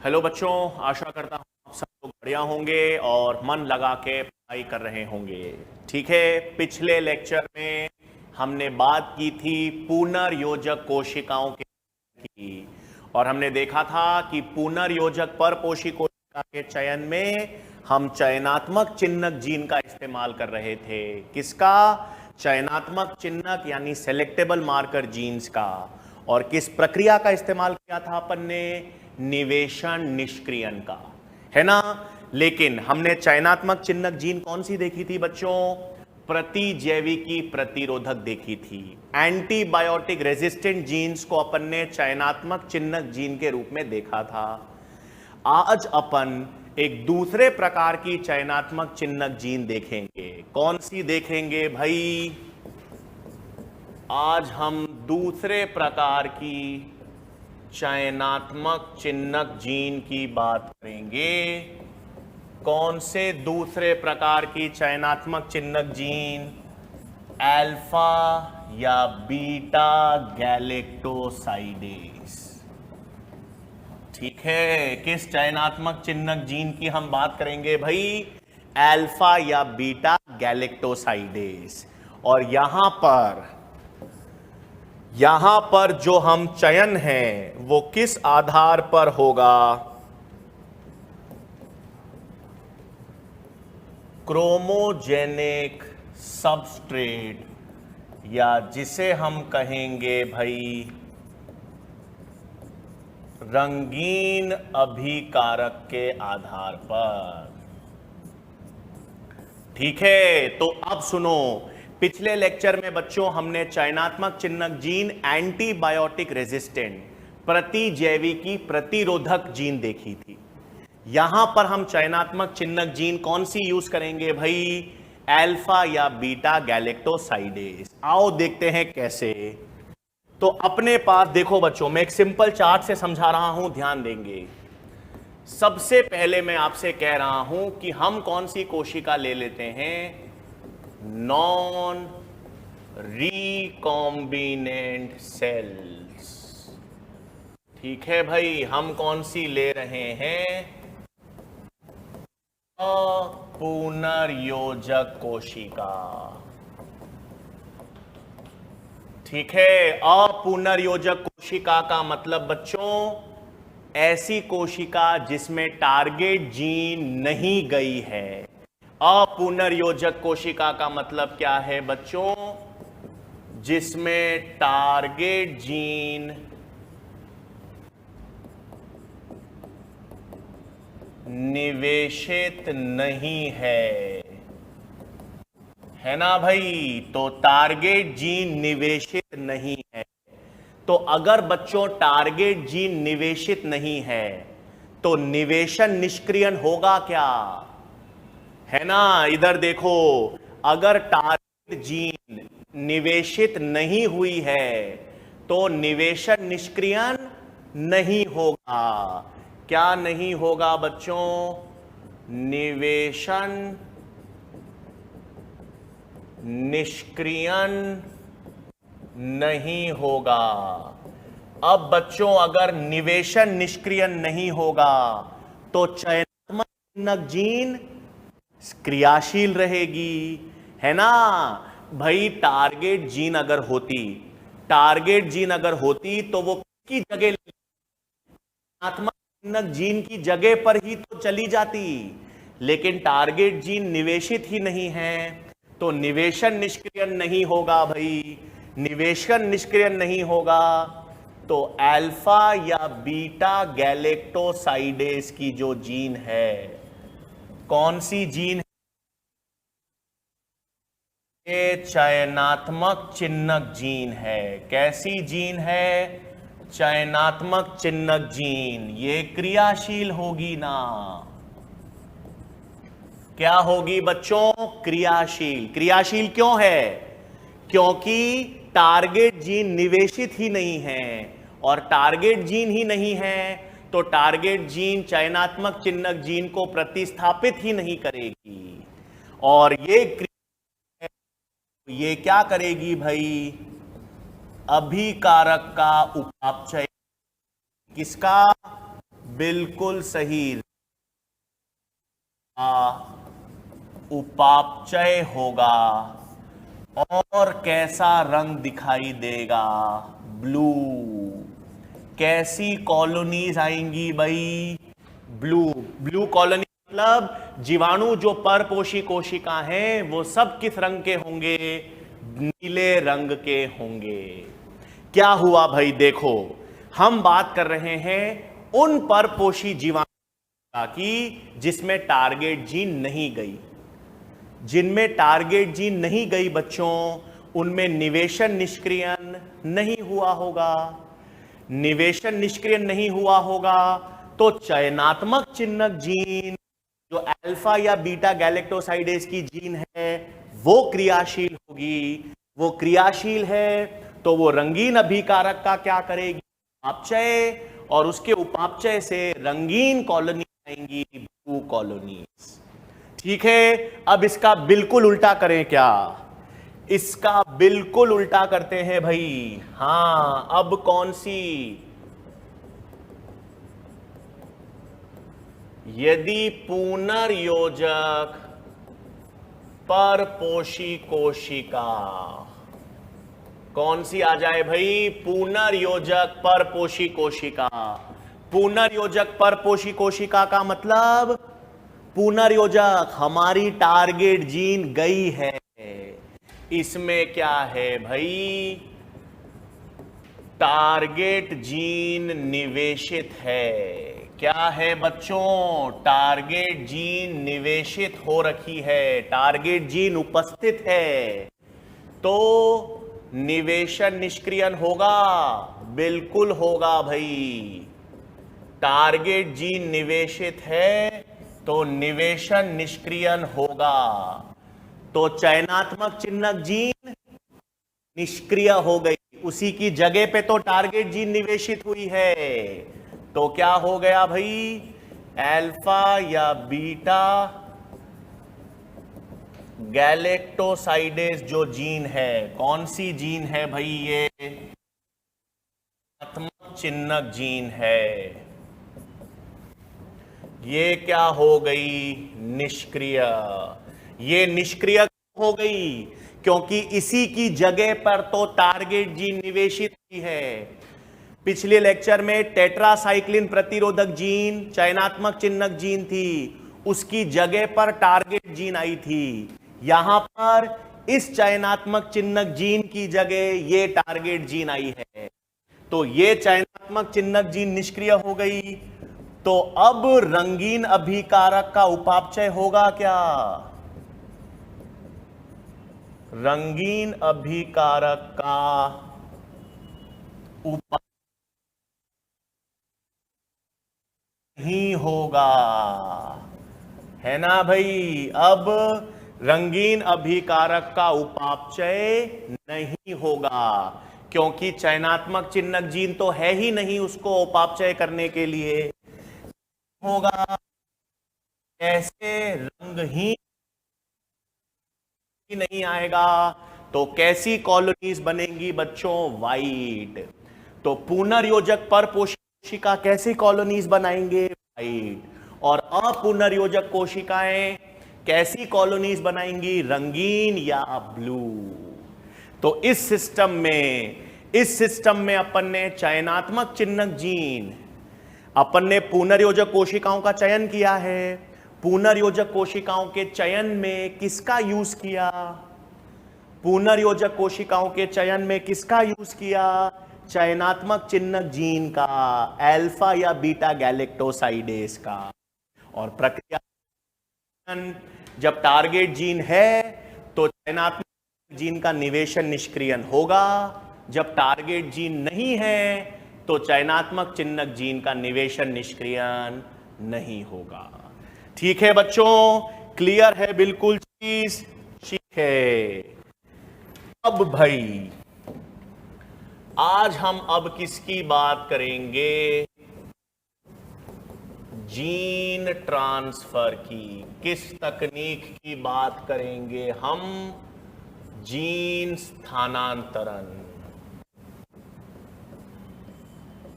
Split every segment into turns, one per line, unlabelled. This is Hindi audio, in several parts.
हेलो बच्चों, आशा करता हूँ आप सब लोग बढ़िया होंगे और मन लगा के पढ़ाई कर रहे होंगे। ठीक है, पिछले लेक्चर में हमने बात की थी पुनर्योजक कोशिकाओं की और हमने देखा था कि पुनर्योजक परपोषी कोशिका के चयन में हम चयनात्मक चिह्नक जीन का इस्तेमाल कर रहे थे। किसका? चयनात्मक चिह्नक यानी सेलेक्टेबल मार्कर जीन्स का। और किस प्रक्रिया का इस्तेमाल किया था अपन ने? निवेशन निष्क्रियन का, है ना। लेकिन हमने चयनात्मक चिह्नक जीन कौन सी देखी थी बच्चों? प्रतिजैविकी प्रतिरोधक देखी थी। एंटीबायोटिक रेजिस्टेंट जीन्स को अपन ने चयनात्मक चिह्नक जीन के रूप में देखा था। आज अपन एक दूसरे प्रकार की चयनात्मक चिह्नक जीन देखेंगे। कौन सी देखेंगे भाई? आज हम दूसरे प्रकार की चयनात्मक चिह्नक जीन की बात करेंगे। कौन से दूसरे प्रकार की चयनात्मक चिह्नक जीन? अल्फा या बीटा गैलेक्टोसाइडेस। ठीक है, किस चयनात्मक चिह्नक जीन की हम बात करेंगे भाई? अल्फा या बीटा गैलेक्टोसाइडेस। और यहां पर जो हम चयन है वो किस आधार पर होगा? क्रोमोजेनिक सबस्ट्रेट, या जिसे हम कहेंगे भाई रंगीन अभिकारक के आधार पर। ठीक है, तो अब सुनो, पिछले लेक्चर में बच्चों हमने चयनात्मक चिह्नक जीन एंटीबायोटिक रेजिस्टेंट प्रतिजैविकी प्रतिरोधक जीन देखी थी। यहां पर हम चयनात्मक चिह्नक जीन कौन सी यूज करेंगे भाई? अल्फा या बीटा गैलेक्टोसाइडेस। आओ देखते हैं कैसे। तो अपने पास देखो बच्चों, मैं एक सिंपल चार्ट से समझा रहा हूं, ध्यान देंगे। सबसे पहले मैं आपसे कह रहा हूं कि हम कौन सी कोशिका ले लेते हैं? Non recombinant cells. ठीक है भाई, हम कौन सी ले रहे हैं? अपुनर्योजक कोशिका। ठीक है, अपुनर्योजक कोशिका का मतलब बच्चों ऐसी कोशिका जिसमें टारगेट जीन नहीं गई है। अपुनर्योजक कोशिका का मतलब क्या है बच्चों? जिसमें टारगेट जीन निवेशित नहीं है ना भाई। तो टारगेट जीन निवेशित नहीं है। तो अगर बच्चों टारगेट जीन निवेशित नहीं है तो निवेशन निष्क्रियण होगा क्या? है ना। इधर देखो, अगर टारगेट जीन निवेशित नहीं हुई है तो निवेशन निष्क्रियण नहीं होगा। क्या नहीं होगा बच्चों? निवेशन निष्क्रियण नहीं होगा। अब बच्चों अगर निवेशन निष्क्रियण नहीं होगा तो चयनात्मक चिह्नक जीन क्रियाशील रहेगी, है ना भाई। टारगेट जीन अगर होती तो वो किसकी जगह? चयनात्मक चिह्नक जीन की जगह पर ही तो चली जाती। लेकिन टारगेट जीन निवेशित ही नहीं है तो निवेशन निष्क्रियण नहीं होगा भाई। निवेशन निष्क्रियण नहीं होगा तो अल्फा या बीटा गैलेक्टोसाइडेस की जो जीन है, कौन सी जीन है? ये चयनात्मक चिह्नक जीन है। कैसी जीन है? चयनात्मक चिह्नक जीन। ये क्रियाशील होगी ना? क्या होगी बच्चों? क्रियाशील। क्रियाशील क्यों है? क्योंकि टारगेट जीन निवेशित ही नहीं है, और टारगेट जीन ही नहीं है तो टारगेट जीन चयनात्मक चिह्नक जीन को प्रतिस्थापित ही नहीं करेगी। और ये क्या करेगी भाई? अभिकारक का उपापचय। किसका? बिल्कुल सही, उपापचय होगा और कैसा रंग दिखाई देगा? ब्लू। कैसी कॉलोनीज आएंगी भाई? ब्लू। ब्लू कॉलोनी मतलब जीवाणु जो परपोषी कोशिका हैं वो सब किस रंग के होंगे? नीले रंग के होंगे। क्या हुआ भाई? देखो, हम बात कर रहे हैं उन परपोषी जीवाणु की जिसमें टारगेट जीन नहीं गई। जिनमें टारगेट जीन नहीं गई बच्चों, उनमें निवेशन निष्क्रियण नहीं हुआ होगा। निवेशन निष्क्रियण नहीं हुआ होगा तो चयनात्मक चिन्हक जीन जो अल्फा या बीटा गैलेक्टोसाइडेज की जीन है वो क्रियाशील होगी। वो क्रियाशील है तो वो रंगीन अभिकारक का क्या करेगी? उपापचय, और उसके उपापचय से रंगीन कॉलोनी आएंगी, ब्लू कॉलोनीज। ठीक है, अब इसका बिल्कुल उल्टा करें क्या? इसका बिल्कुल उल्टा करते हैं भाई। हां, अब कौन सी? यदि पुनर्योजक परपोषी कोशिका, कौन सी आ जाए भाई? पुनर्योजक परपोषी कोशिका। पुनर्योजक परपोषी कोशिका का मतलब पुनर्योजक हमारी टारगेट जीन गई है। इसमें क्या है भाई? टारगेट जीन निवेशित है। क्या है बच्चों? टारगेट जीन निवेशित हो रखी है, टारगेट जीन उपस्थित है, तो निवेशन निष्क्रियण होगा? बिल्कुल होगा भाई। टारगेट जीन निवेशित है तो निवेशन निष्क्रियण होगा, तो चयनात्मक चिन्हक जीन निष्क्रिय हो गई। उसी की जगह पे तो टारगेट जीन निवेशित हुई है, तो क्या हो गया भाई? अल्फा या बीटा गैलेक्टोसाइडेज जो जीन है, कौन सी जीन है भाई? ये चयनात्मक चिन्हक जीन है। ये क्या हो गई? निष्क्रिय। ये निष्क्रिय हो गई क्योंकि इसी की जगह पर तो टारगेट जीन निवेशित हुई है। पिछले लेक्चर में टेट्रासाइक्लिन प्रतिरोधक जीन चयनात्मक चिन्हक जीन थी, उसकी जगह पर टारगेट जीन आई थी। यहां पर इस चयनात्मक चिन्हक जीन की जगह ये टारगेट जीन आई है, तो ये चयनात्मक चिन्हक जीन निष्क्रिय हो गई। तो अब रंगीन अभिकारक का उपापचय होगा क्या? रंगीन अभिकारक का उपापचय नहीं होगा, है ना भाई? अब रंगीन अभिकारक का उपापचय नहीं होगा क्योंकि चयनात्मक चिन्हक जीन तो है ही नहीं उसको उपापचय करने के लिए। होगा कैसे? रंगहीन नहीं आएगा तो कैसी कॉलोनीज बनेंगी बच्चों? वाइट। तो पुनर्योजक परपोषी कोशिका कैसी कॉलोनीज बनाएंगे? वाइट। और अपुनर्योजक कोशिकाएं कैसी कॉलोनीज बनाएंगी? रंगीन या ब्लू। तो इस सिस्टम में अपन ने चयनात्मक चिन्हक जीन, अपन ने पुनर्योजक कोशिकाओं का चयन किया है। पुनर्योजक कोशिकाओं के चयन में किसका यूज किया? पुनर्योजक कोशिकाओं के चयन में किसका यूज किया? चयनात्मक चिन्हक जीन का, अल्फा या बीटा गैलेक्टोसाइडेज का। और प्रक्रिया जब टारगेट जीन है तो चयनात्मक जीन का निवेशन निष्क्रियण होगा, जब टारगेट जीन नहीं है तो चयनात्मक चिन्हक जीन का निवेशन निष्क्रियण नहीं होगा। ठीक है बच्चों, क्लियर है बिल्कुल चीज? ठीक है। अब भाई आज हम अब किसकी बात करेंगे? जीन ट्रांसफर की। किस तकनीक की बात करेंगे हम? जीन स्थानांतरण।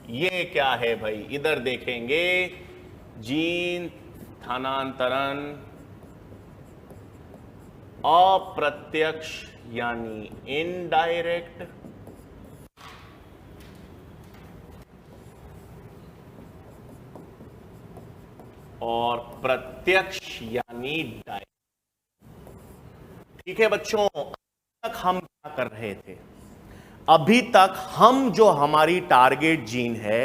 ये क्या है भाई, इधर देखेंगे जीन स्थानांतरण अप्रत्यक्ष यानी इनडायरेक्ट, और प्रत्यक्ष यानी डायरेक्ट। ठीक है बच्चों, अभी तक हम क्या कर रहे थे, अभी तक हम जो हमारी टारगेट जीन है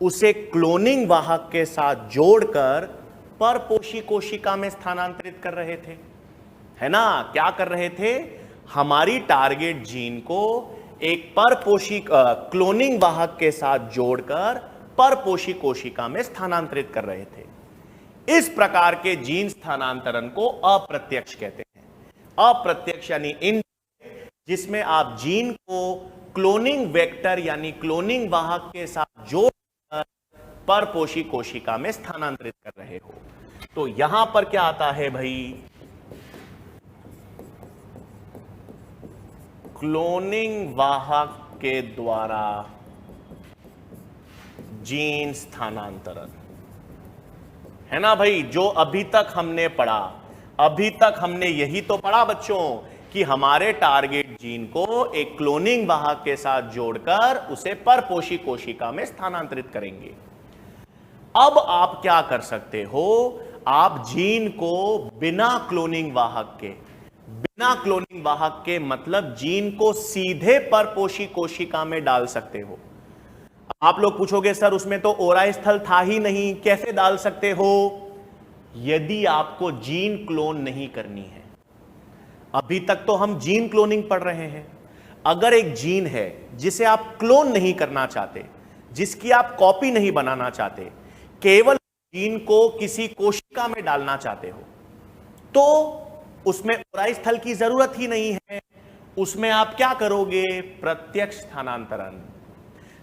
उसे क्लोनिंग वाहक के साथ जोड़कर परपोषी कोशिका में स्थानांतरित कर रहे थे, है ना। क्या कर रहे थे, हमारी टारगेट जीन को एक परपोषी क्लोनिंग वाहक के साथ जोड़कर परपोषी कोशिका में स्थानांतरित कर रहे थे। इस प्रकार के जीन स्थानांतरण को अप्रत्यक्ष कहते हैं। अप्रत्यक्ष यानी इन, जिसमें आप जीन को क्लोनिंग वेक्टर यानी क्लोनिंग वाहक के साथ जोड़कर परपोषी कोशिका में स्थानांतरित कर रहे हो। तो यहां पर क्या आता है भाई, क्लोनिंग वाहक के द्वारा जीन स्थानांतरण, है ना भाई। जो अभी तक हमने पढ़ा, अभी तक हमने यही तो पढ़ा बच्चों कि हमारे टारगेट जीन को एक क्लोनिंग वाहक के साथ जोड़कर उसे परपोषी कोशिका में स्थानांतरित करेंगे। अब आप क्या कर सकते हो, आप जीन को बिना क्लोनिंग वाहक के मतलब जीन को सीधे परपोषी कोशिका में डाल सकते हो। आप लोग पूछोगे सर उसमें तो ओरा स्थल था ही नहीं, कैसे डाल सकते हो। यदि आपको जीन क्लोन नहीं करनी है, अभी तक तो हम जीन क्लोनिंग पढ़ रहे हैं, अगर एक जीन है जिसे आप क्लोन नहीं करना चाहते, जिसकी आप कॉपी नहीं बनाना चाहते, केवल जीन को किसी कोशिका में डालना चाहते हो, तो उसमें ओरा स्थल की जरूरत ही नहीं है। उसमें आप क्या करोगे, प्रत्यक्ष स्थानांतरण।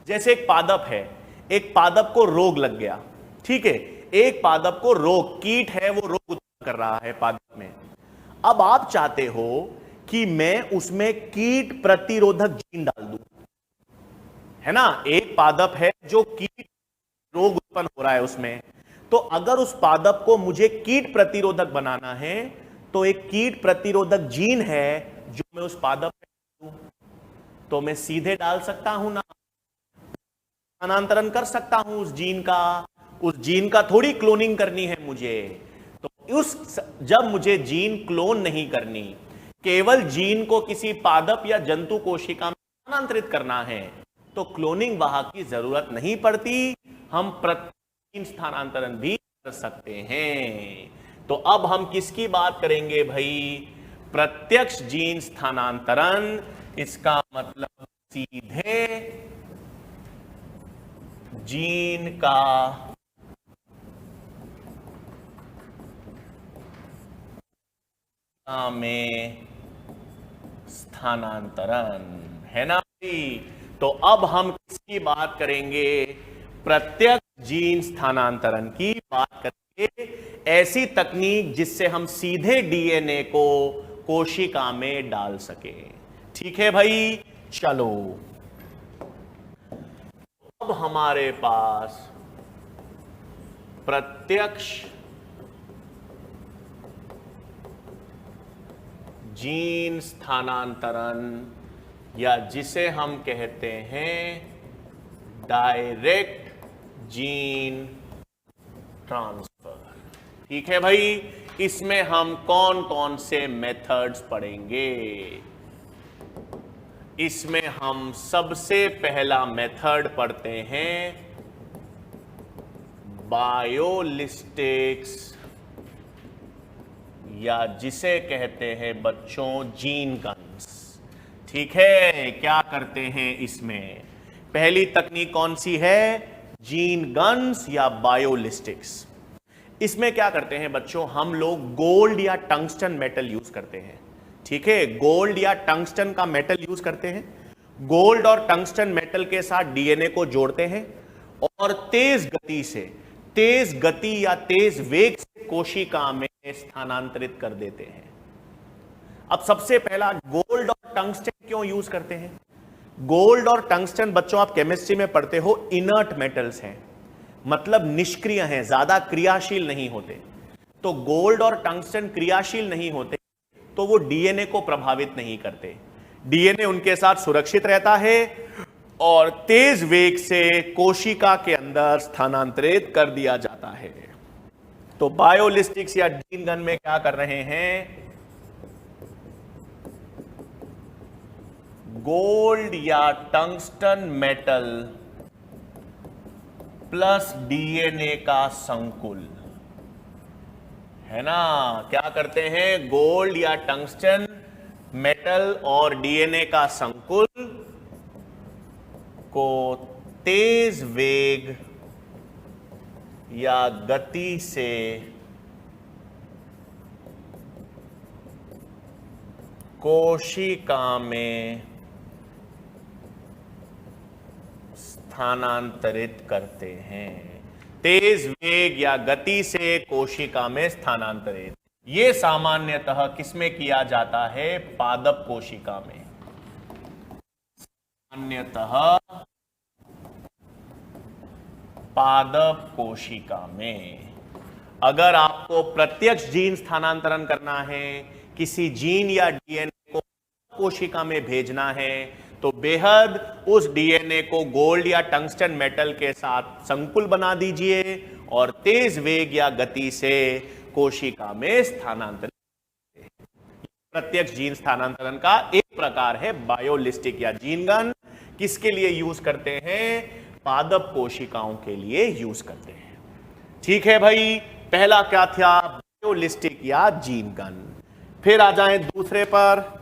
जैसे एक पादप है, एक पादप को रोग लग गया, ठीक है, एक पादप को रोग, कीट है वो रोग उत्पन्न कर रहा है पादप में। अब आप चाहते हो कि मैं उसमें कीट प्रतिरोधक जीन डाल दूं, है ना। एक पादप है जो कीट रोग उत्पन्न हो रहा है उसमें, तो अगर उस पादप को मुझे कीट प्रतिरोधक बनाना है तो एक कीट प्रतिरोधक जीन है जो मैं उस पादप में, तो मैं सीधे डाल सकता हूं ना, स्थानांतरण कर सकता हूं उस जीन का थोड़ी क्लोनिंग करनी है मुझे। तो जब मुझे जीन क्लोन नहीं करनी, केवल जीन को किसी पादप या जंतु कोशिका में स्थानांतरित करना है, तो क्लोनिंग वाहक की जरूरत नहीं पड़ती, हम प्रत्यक्ष जीन स्थानांतरण भी कर सकते हैं। तो अब हम किसकी बात करेंगे भाई, प्रत्यक्ष जीन स्थानांतरण। इसका मतलब सीधे जीन का में स्थानांतरण, है ना भाई। तो अब हम किसकी बात करेंगे, प्रत्यक्ष जीन स्थानांतरण की बात करेंगे। ऐसी तकनीक जिससे हम सीधे डीएनए को कोशिका में डाल सके। ठीक है भाई, चलो अब हमारे पास प्रत्यक्ष जीन स्थानांतरण या जिसे हम कहते हैं डायरेक्ट जीन ट्रांसफर। ठीक है भाई, इसमें हम कौन कौन से मेथड्स पढ़ेंगे। इसमें हम सबसे पहला मेथड पढ़ते हैं बायोलिस्टिक्स, या जिसे कहते हैं बच्चों जीन गन्स। ठीक है, क्या करते हैं इसमें, पहली तकनीक कौन सी है, जीन गन्स या बायोलिस्टिक्स। इसमें क्या करते हैं बच्चों, हम लोग गोल्ड या टंगस्टन मेटल यूज करते हैं। ठीक है, गोल्ड या टंगस्टन का मेटल यूज करते हैं। गोल्ड और टंगस्टन मेटल के साथ डीएनए को जोड़ते हैं और तेज गति या तेज वेग से कोशिका में स्थानांतरित कर देते हैं। अब सबसे पहला गोल्ड और टंगस्टन क्यों यूज करते हैं, गोल्ड और टंगस्टन बच्चों आप केमिस्ट्री में पढ़ते हो इनर्ट मेटल्स हैं, मतलब निष्क्रिय हैं, ज्यादा क्रियाशील नहीं होते। तो गोल्ड और टंगस्टन क्रियाशील नहीं होते तो वो डीएनए को प्रभावित नहीं करते, डीएनए उनके साथ सुरक्षित रहता है और तेज वेग से कोशिका के अंदर स्थानांतरित कर दिया जाता है। तो बायोलिस्टिक्स या जीन गन में क्या कर रहे हैं, गोल्ड या टंगस्टन मेटल प्लस डीएनए का संकुल है ना, क्या करते हैं, गोल्ड या टंगस्टन मेटल और डीएनए का संकुल को तेज वेग या गति से कोशिका में स्थानांतरित करते हैं। तेज वेग या गति से कोशिका में स्थानांतरित, यह सामान्यतः किसमें किया जाता है, पादप कोशिका में। सामान्यतः पादप कोशिका में। अगर आपको प्रत्यक्ष जीन स्थानांतरण करना है, किसी जीन या डीएनए को कोशिका में भेजना है, तो बेहद उस डीएनए को गोल्ड या टंगस्टन मेटल के साथ संकुल बना दीजिए और तेज वेग या गति से कोशिका में स्थानांतरित। प्रत्यक्ष जीन स्थानांतरण का एक प्रकार है बायोलिस्टिक या जीन गन। किसके लिए यूज करते हैं, पादप कोशिकाओं के लिए यूज करते हैं। ठीक है भाई, पहला क्या था, बायोलिस्टिक या जीन गन। फिर आ जाएं दूसरे पर।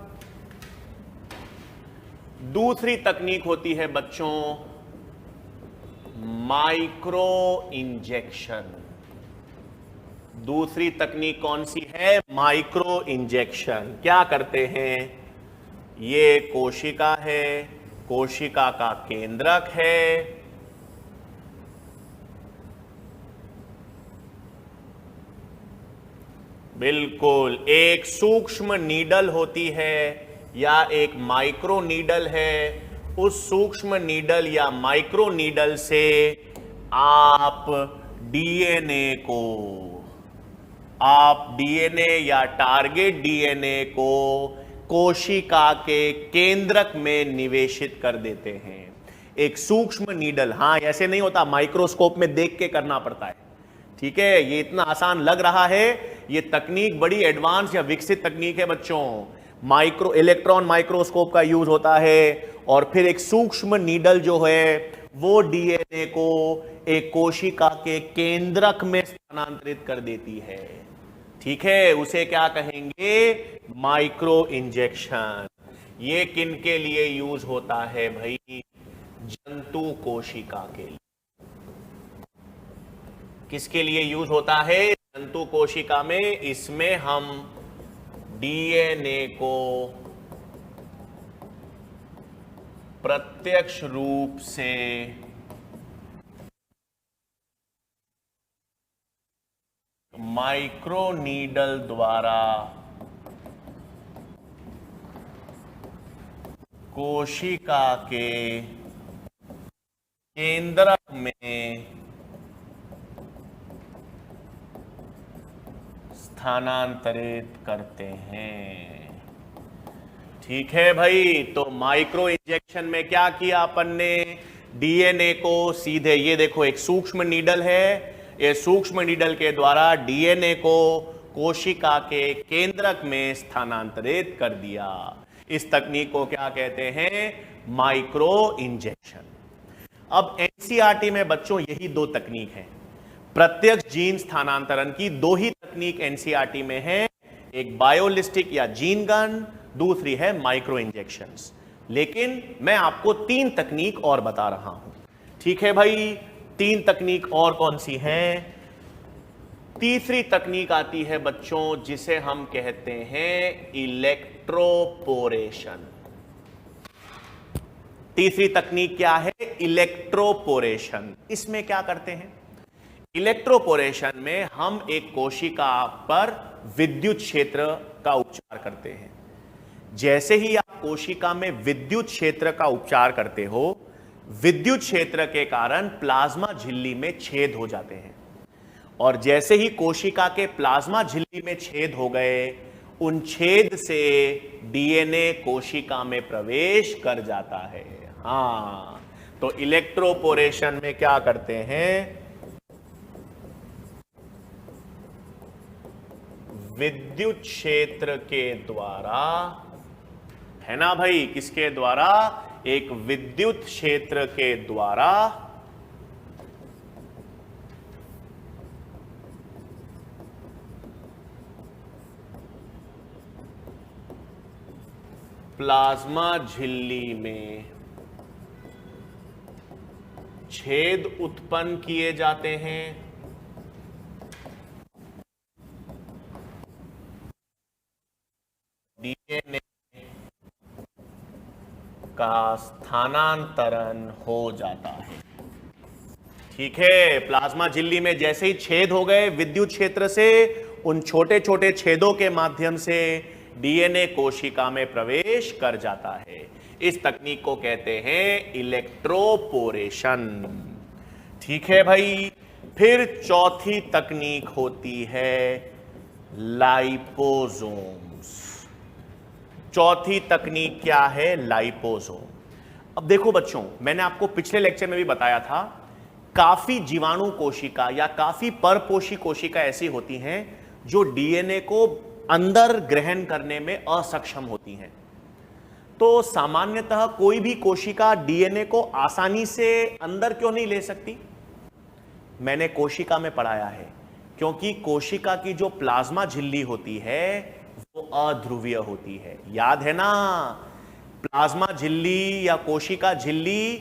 दूसरी तकनीक होती है बच्चों माइक्रो इंजेक्शन। दूसरी तकनीक कौन सी है, माइक्रो इंजेक्शन। क्या करते हैं, ये कोशिका है, कोशिका का केंद्रक है, बिल्कुल एक सूक्ष्म नीडल होती है या एक माइक्रो नीडल है। उस सूक्ष्म नीडल या माइक्रो नीडल से आप डीएनए या टारगेट डीएनए को कोशिका के केंद्रक में निवेशित कर देते हैं। एक सूक्ष्म नीडल, हां ऐसे नहीं होता, माइक्रोस्कोप में देख के करना पड़ता है। ठीक है, ये इतना आसान लग रहा है, ये तकनीक बड़ी एडवांस या विकसित तकनीक है बच्चों। इलेक्ट्रॉन माइक्रोस्कोप का यूज होता है और फिर एक सूक्ष्म नीडल जो है वो डीएनए को एक कोशिका के केंद्रक में स्थानांतरित कर देती है। ठीक है, उसे क्या कहेंगे, माइक्रो इंजेक्शन। ये किन के लिए यूज होता है भाई, जंतु कोशिका के लिए। किसके लिए यूज होता है, जंतु कोशिका में। इसमें हम डीएनए को प्रत्यक्ष रूप से माइक्रो नीडल द्वारा कोशिका के केंद्रक में स्थानांतरित करते हैं। ठीक है भाई, तो माइक्रो इंजेक्शन में क्या किया अपन ने, डीएनए को सीधे, ये देखो एक सूक्ष्म नीडल है, ये सूक्ष्म नीडल के द्वारा डीएनए को कोशिका के केंद्रक में स्थानांतरित कर दिया। इस तकनीक को क्या कहते हैं, माइक्रो इंजेक्शन। अब एनसीईआरटी में बच्चों यही दो तकनीक हैं। प्रत्यक्ष जीन स्थानांतरण की दो ही तकनीक एनसीईआरटी में है, एक बायोलिस्टिक या जीन गन, दूसरी है माइक्रो इंजेक्शंस। लेकिन मैं आपको तीन तकनीक और बता रहा हूं। ठीक है भाई, तीन तकनीक और कौन सी हैं। तीसरी तकनीक आती है बच्चों जिसे हम कहते हैं इलेक्ट्रोपोरेशन। तीसरी तकनीक क्या है, इलेक्ट्रोपोरेशन। इसमें क्या करते हैं, इलेक्ट्रोपोरेशन में हम एक कोशिका पर विद्युत क्षेत्र का उपचार करते हैं। जैसे ही आप कोशिका में विद्युत क्षेत्र का उपचार करते हो, विद्युत क्षेत्र के कारण प्लाज्मा झिल्ली में छेद हो जाते हैं, और जैसे ही कोशिका के प्लाज्मा झिल्ली में छेद हो गए, उन छेद से डीएनए कोशिका में प्रवेश कर जाता है। हां, तो इलेक्ट्रोपोरेशन में क्या करते हैं, विद्युत क्षेत्र के द्वारा, है ना भाई, किसके द्वारा, एक विद्युत क्षेत्र के द्वारा प्लाज्मा झिल्ली में छेद उत्पन्न किए जाते हैं, डीएनए का स्थानांतरण हो जाता है। ठीक है, प्लाज्मा झिल्ली में जैसे ही छेद हो गए विद्युत क्षेत्र से, उन छोटे छोटे छेदों के माध्यम से डीएनए कोशिका में प्रवेश कर जाता है। इस तकनीक को कहते हैं इलेक्ट्रोपोरेशन। ठीक है भाई, फिर चौथी तकनीक होती है लाइपोसोम्स। चौथी तकनीक क्या है, लाइपोसोम। अब देखो बच्चों, मैंने आपको पिछले लेक्चर में भी बताया था, काफी जीवाणु कोशिका या काफी परपोषी कोशिका ऐसी होती हैं जो डीएनए को अंदर ग्रहण करने में असक्षम होती हैं। तो सामान्यतः कोई भी कोशिका डीएनए को आसानी से अंदर क्यों नहीं ले सकती? मैंने कोशिका में पढ़ाया है, क्योंकि कोशिका की जो प्लाज्मा झिल्ली होती है वो अध्रुवीय होती है। याद है ना, प्लाज्मा झिल्ली या कोशिका झिल्ली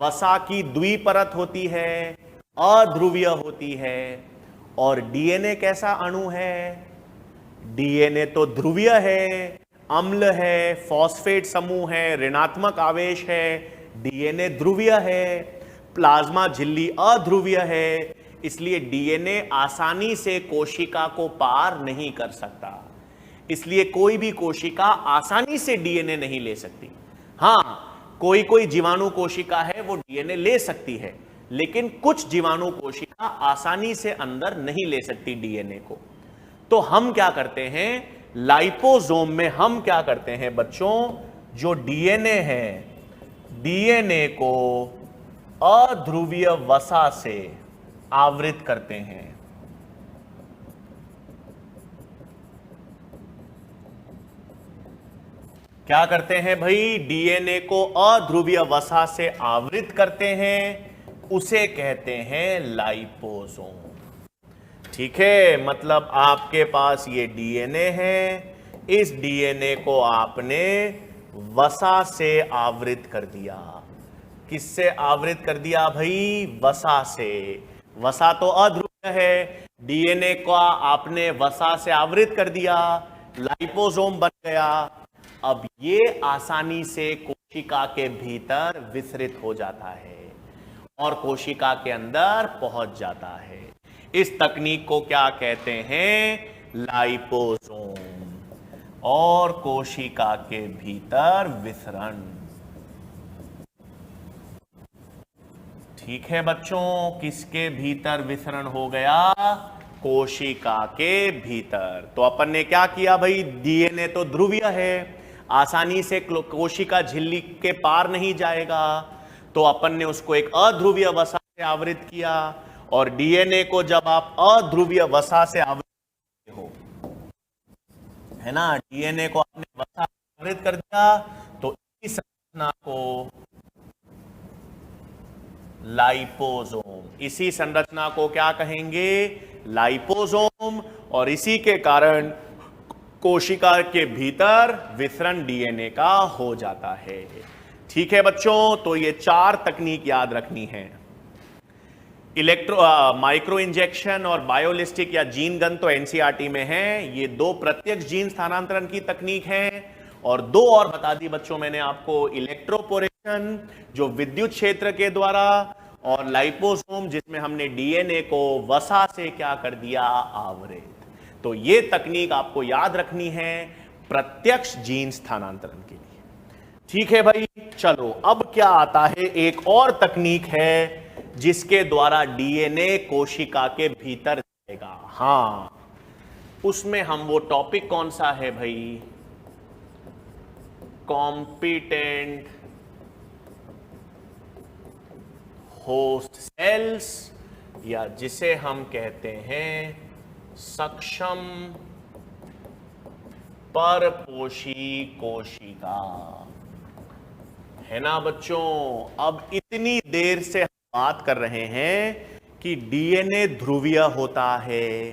वसा की द्विपरत होती है, अध्रुवीय होती है। और डीएनए कैसा अणु है? डीएनए तो ध्रुवीय है, अम्ल है, फॉस्फेट समूह है, ऋणात्मक आवेश है। डीएनए ध्रुवीय है, प्लाज्मा झिल्ली अध्रुवीय है, इसलिए डीएनए आसानी से कोशिका को पार नहीं कर सकता। इसलिए कोई भी कोशिका आसानी से डीएनए नहीं ले सकती। हां, कोई कोई जीवाणु कोशिका है वो डीएनए ले सकती है, लेकिन कुछ जीवाणु कोशिका आसानी से अंदर नहीं ले सकती डीएनए को। तो हम क्या करते हैं, लाइपोसोम में हम क्या करते हैं बच्चों, जो डीएनए है, डीएनए को अध्रुवीय वसा से आवृत करते हैं। क्या करते हैं भाई, डीएनए को अध्रुवीय वसा से आवृत करते हैं, उसे कहते हैं लाइपोसोम। ठीक है, मतलब आपके पास ये डीएनए है, इस डीएनए को आपने वसा से आवृत कर दिया। किससे आवृत कर दिया भाई? वसा से। वसा तो अध्रुवीय है, डीएनए को आपने वसा से आवृत कर दिया, लाइपोसोम बन गया। अब ये आसानी से कोशिका के भीतर विसरित हो जाता है और कोशिका के अंदर पहुंच जाता है। इस तकनीक को क्या कहते हैं? लाइपोसोम। और कोशिका के भीतर विसरण। ठीक है बच्चों, किसके भीतर विसरण हो गया? कोशिका के भीतर। तो अपन ने क्या किया भाई, डीएनए तो ध्रुवीय है, आसानी से कोशिका झिल्ली के पार नहीं जाएगा, तो अपन ने उसको एक अध्रुवीय वसा से आवृत किया। और डीएनए को जब आप अध्रुवीय वसा से आवृत हो, है ना, डीएनए को आपने वसा से आवृत कर दिया, तो इस संरचना को लाइपोसोम, इसी संरचना को क्या कहेंगे? लाइपोसोम। और इसी के कारण कोशिका के भीतर विसरण डीएनए का हो जाता है। ठीक है बच्चों, तो ये 4 तकनीक याद रखनी है। माइक्रो इंजेक्शन और बायोलिस्टिक या जीन गन तो एनसीईआरटी में है। ये 2 प्रत्यक्ष जीन स्थानांतरण की तकनीक है, और 2 और बता दी बच्चों मैंने आपको, इलेक्ट्रोपोरेशन जो विद्युत क्षेत्र के द्वारा, और लाइपोसोम जिसमें हमने डीएनए को वसा से क्या कर दिया? आवृत। तो ये तकनीक आपको याद रखनी है प्रत्यक्ष जीन स्थानांतरण के लिए। ठीक है भाई, चलो अब क्या आता है, एक और तकनीक है जिसके द्वारा डीएनए कोशिका के भीतर जाएगा। हां, उसमें हम वो टॉपिक कौन सा है भाई, कॉम्पिटेंट होस्ट सेल्स, या जिसे हम कहते हैं सक्षम परपोषी कोशिका, है ना बच्चों। अब इतनी देर से हम बात कर रहे हैं कि डीएनए ध्रुवीय होता है,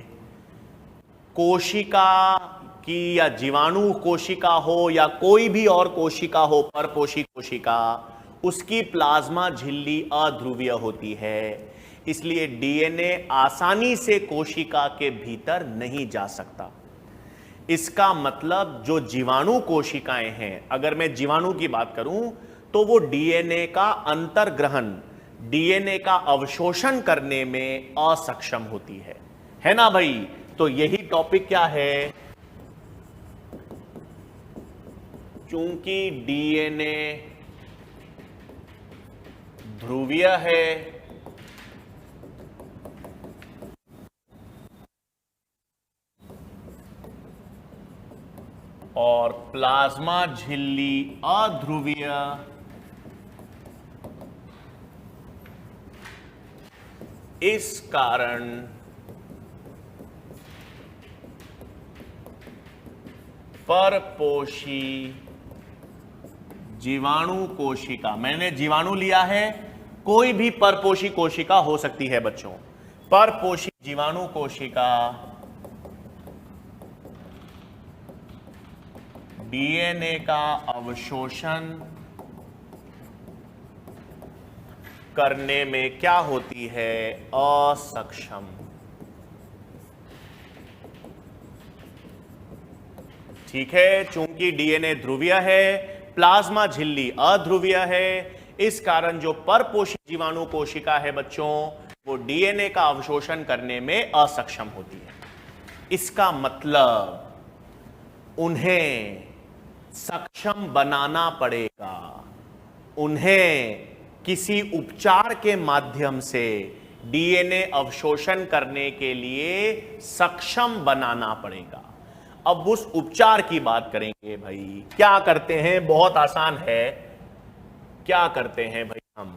कोशिका की या जीवाणु कोशिका हो या कोई भी और कोशिका हो, परपोषी कोशिका, उसकी प्लाज्मा झिल्ली अध्रुवीय होती है, इसलिए डीएनए आसानी से कोशिका के भीतर नहीं जा सकता। इसका मतलब जो जीवाणु कोशिकाएं हैं, अगर मैं जीवाणु की बात करूं तो वो डीएनए का अंतर्ग्रहण, डीएनए का अवशोषण करने में असक्षम होती है ना भाई। तो यही टॉपिक क्या है, चूंकि डीएनए ध्रुवीय है और प्लाज्मा झिल्ली अध्रुवीय, इस कारण परपोषी जीवाणु कोशिका, मैंने जीवाणु लिया है, कोई भी परपोषी कोशिका हो सकती है बच्चों, परपोषी जीवाणु कोशिका डीएनए का अवशोषण करने में क्या होती है, असक्षम। ठीक है, चूंकि डीएनए ध्रुवीय है, प्लाज्मा झिल्ली अध्रुवीय है, इस कारण जो परपोषी जीवाणु कोशिका है बच्चों, वो डीएनए का अवशोषण करने में असक्षम होती है। इसका मतलब उन्हें सक्षम बनाना पड़ेगा, उन्हें किसी उपचार के माध्यम से डीएनए अवशोषण करने के लिए सक्षम बनाना पड़ेगा। अब उस उपचार की बात करेंगे भाई, क्या करते हैं, बहुत आसान है, क्या करते हैं भाई हम,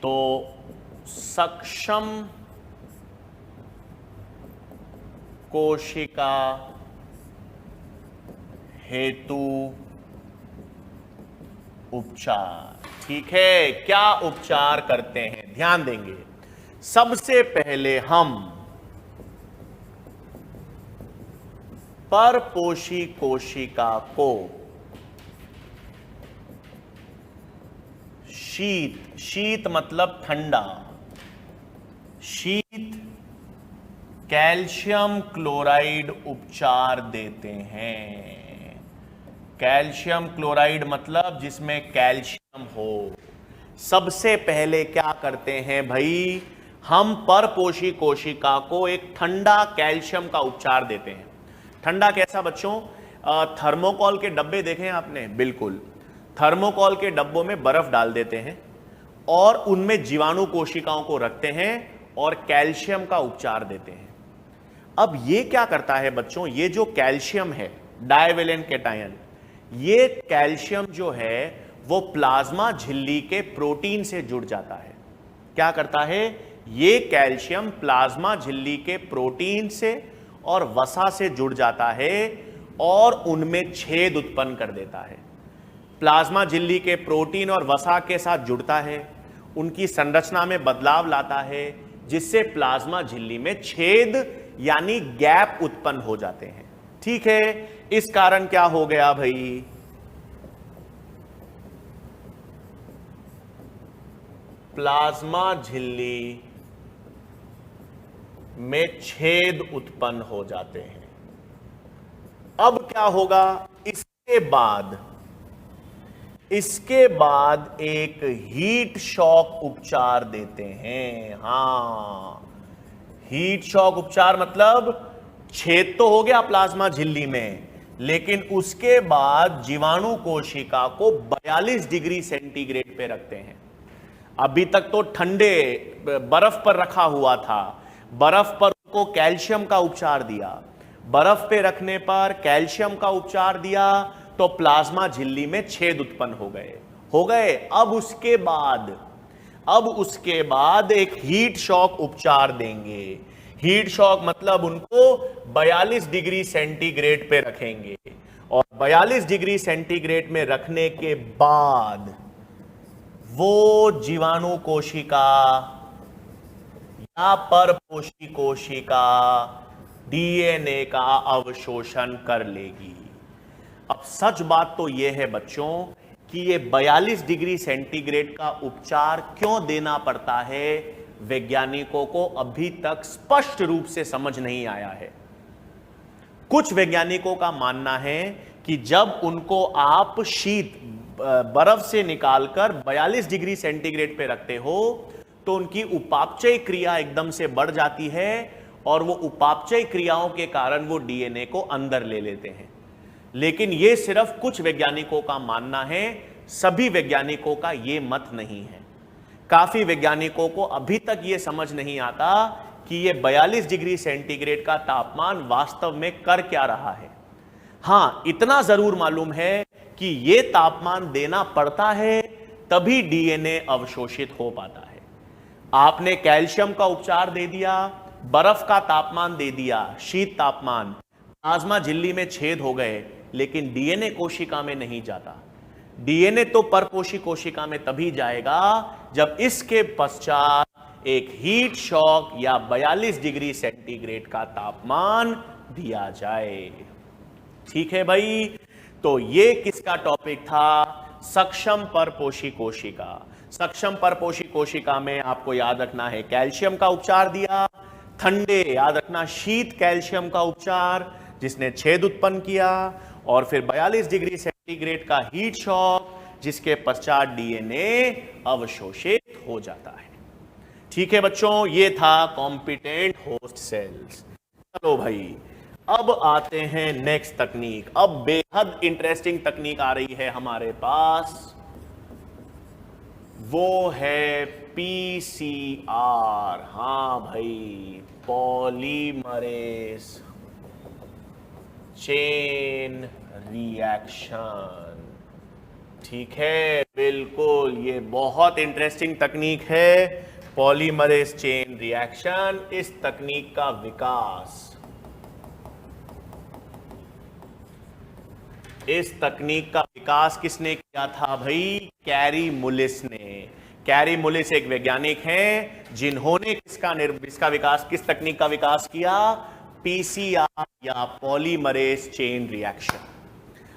तो सक्षम कोशिका हेतु उपचार। ठीक है, क्या उपचार करते हैं, ध्यान देंगे। सबसे पहले हम परपोषी कोशिका को शीत मतलब ठंडा, शीत कैल्शियम क्लोराइड उपचार देते हैं। कैल्शियम क्लोराइड मतलब जिसमें कैल्शियम हो। सबसे पहले क्या करते हैं भाई, हम परपोषी कोशिका को एक ठंडा कैल्शियम का उपचार देते हैं। ठंडा कैसा बच्चों, थर्मोकॉल के डब्बे देखे हैं आपने, बिल्कुल, थर्मोकॉल के डब्बों में बर्फ डाल देते हैं और उनमें जीवाणु कोशिकाओं को रखते हैं और कैल्शियम का उपचार देते हैं। अब ये क्या करता है बच्चों, ये जो कैल्शियम है, डाइवेलेंट कैटायन, ये कैल्शियम जो है वो प्लाज्मा झिल्ली के प्रोटीन से जुड़ जाता है। क्या करता है, ये कैल्शियम प्लाज्मा झिल्ली के प्रोटीन से और वसा से जुड़ जाता है और उनमें छेद उत्पन्न कर देता है। प्लाज्मा झिल्ली के प्रोटीन और वसा के साथ जुड़ता है, उनकी संरचना में बदलाव लाता है, जिससे प्लाज्मा झिल्ली में छेद यानी गैप उत्पन्न हो जाते हैं। ठीक है, इस कारण क्या हो गया भाई, प्लाज्मा झिल्ली में छेद उत्पन्न हो जाते हैं। अब क्या होगा, इसके बाद एक हीट शॉक उपचार देते हैं। हां, हीट शॉक उपचार मतलब छेद तो हो गया प्लाज्मा झिल्ली में, लेकिन उसके बाद जीवाणु कोशिका को 42 डिग्री सेंटीग्रेड पे रखते हैं। अभी तक तो ठंडे बर्फ पर रखा हुआ था, बर्फ पर उनको कैल्शियम का उपचार दिया, बर्फ पे रखने पर कैल्शियम का उपचार दिया तो प्लाज्मा झिल्ली में छेद उत्पन्न हो गए। अब उसके बाद एक हीट शॉक उपचार देंगे। हीट शॉक मतलब उनको 42 डिग्री सेंटीग्रेड पे रखेंगे और 42 डिग्री सेंटीग्रेड में रखने के बाद वो जीवाणु कोशिका या परपोषी कोशिका डीएनए का अवशोषण कर लेगी। अब सच बात तो यह है बच्चों कि ये 42 डिग्री सेंटीग्रेड का उपचार क्यों देना पड़ता है, वैज्ञानिकों को अभी तक स्पष्ट रूप से समझ नहीं आया है। कुछ वैज्ञानिकों का मानना है कि जब उनको आप शीत बर्फ से निकालकर 42 डिग्री सेंटीग्रेड पे रखते हो तो उनकी उपापचय क्रिया एकदम से बढ़ जाती है और वो उपापचय क्रियाओं के कारण वो डीएनए को अंदर ले लेते हैं। लेकिन ये सिर्फ कुछ वैज्ञानिकों का मानना है, सभी वैज्ञानिकों का ये मत नहीं है। काफी वैज्ञानिकों को अभी तक ये समझ नहीं आता कि ये 42 डिग्री सेंटीग्रेड का तापमान वास्तव में कर क्या रहा है। हां, इतना जरूर मालूम है कि ये तापमान देना पड़ता है तभी डीएनए अवशोषित हो पाता है। आपने कैल्शियम का उपचार दे दिया, बर्फ का तापमान दे दिया, शीत तापमान, प्लाज्मा झिल्ली में छेद हो गए, लेकिन डीएनए कोशिका में नहीं जाता। डीएनए तो परपोषी कोशिका में तभी जाएगा जब इसके पश्चात एक हीट शॉक या 42 डिग्री सेंटीग्रेड का तापमान दिया जाए। ठीक है भाई, तो ये किसका टॉपिक था? सक्षम परपोषी कोशिका। सक्षम परपोषी कोशिका में आपको याद रखना है कैल्शियम का उपचार दिया, ठंडे याद रखना शीत कैल्शियम का उपचार जिसने छेद उत्पन्न किया, और फिर 42 डिग्री सेंटीग्रेड का हीट शॉक जिसके पश्चात डीएनए अवशोषित हो जाता है। ठीक है बच्चों, ये था कॉम्पिटेंट होस्ट सेल्स। चलो भाई, अब आते हैं नेक्स्ट तकनीक। अब बेहद इंटरेस्टिंग तकनीक आ रही है हमारे पास, वो है पीसीआर। हां भाई, पॉलीमरेज चेन रिएक्शन। ठीक है, बिल्कुल, ये बहुत इंटरेस्टिंग तकनीक है पॉलीमरेज चेन रिएक्शन। इस तकनीक का विकास किसने किया था भाई? कैरी मुलिस ने। कैरी मुलिस एक वैज्ञानिक हैं जिन्होंने इसका विकास, किस तकनीक का विकास किया? पीसीआर या पॉलीमरेज चेन रिएक्शन।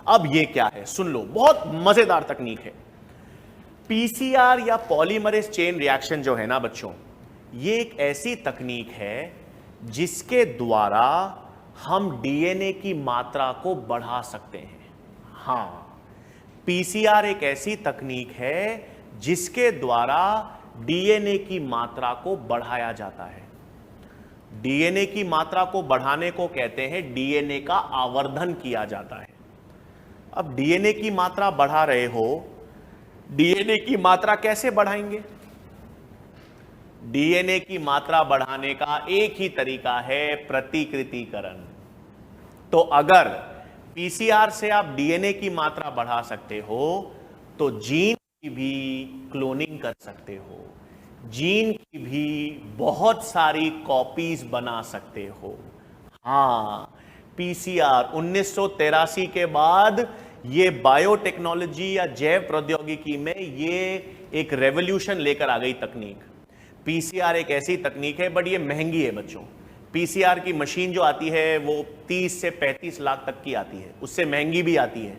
अब ये क्या है सुन लो, बहुत मजेदार तकनीक है। पीसीआर या पॉलीमरेज चेन रिएक्शन जो है ना बच्चों, ये एक ऐसी तकनीक है जिसके द्वारा हम डीएनए की मात्रा को बढ़ा सकते हैं। हां, पीसीआर एक ऐसी तकनीक है जिसके द्वारा डीएनए की मात्रा को बढ़ाया जाता है। डीएनए की मात्रा को बढ़ाने को कहते हैं डीएनए का आवर्धन किया जाता है। अब डीएनए की मात्रा बढ़ा रहे हो, डीएनए की मात्रा कैसे बढ़ाएंगे? डीएनए की मात्रा बढ़ाने का एक ही तरीका है, प्रतिकृतिकरण। तो अगर पीसीआर से आप डीएनए की मात्रा बढ़ा सकते हो तो जीन की भी क्लोनिंग कर सकते हो, जीन की भी बहुत सारी कॉपीज बना सकते हो। हां, पीसीआर 1983 के बाद ये बायोटेक्नोलॉजी या जैव प्रौद्योगिकी में ये एक रेवोल्यूशन लेकर आ गई तकनीक। पीसीआर एक ऐसी तकनीक है, बट ये महंगी है बच्चों। पीसीआर की मशीन जो आती है वो 30 से 35 लाख तक की आती है, उससे महंगी भी आती है।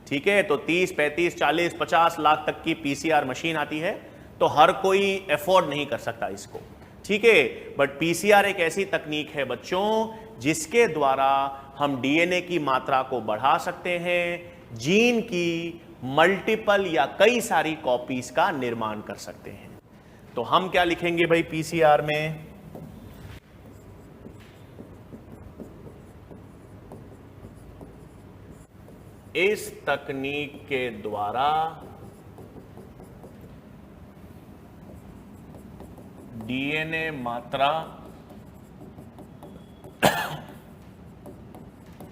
ठीक है, तो 30, 35, 40, 50 लाख तक की पीसीआर मशीन आती है, तो हर कोई अफोर्ड नहीं कर सकता इसको। ठीक है, बट पीसीआर एक ऐसी तकनीक है बच्चों जिसके द्वारा हम डीएनए की मात्रा को बढ़ा सकते हैं, जीन की मल्टीपल या कई सारी कॉपीज का निर्माण कर सकते हैं। तो हम क्या लिखेंगे भाई पीसीआर में? इस तकनीक के द्वारा डीएनए मात्रा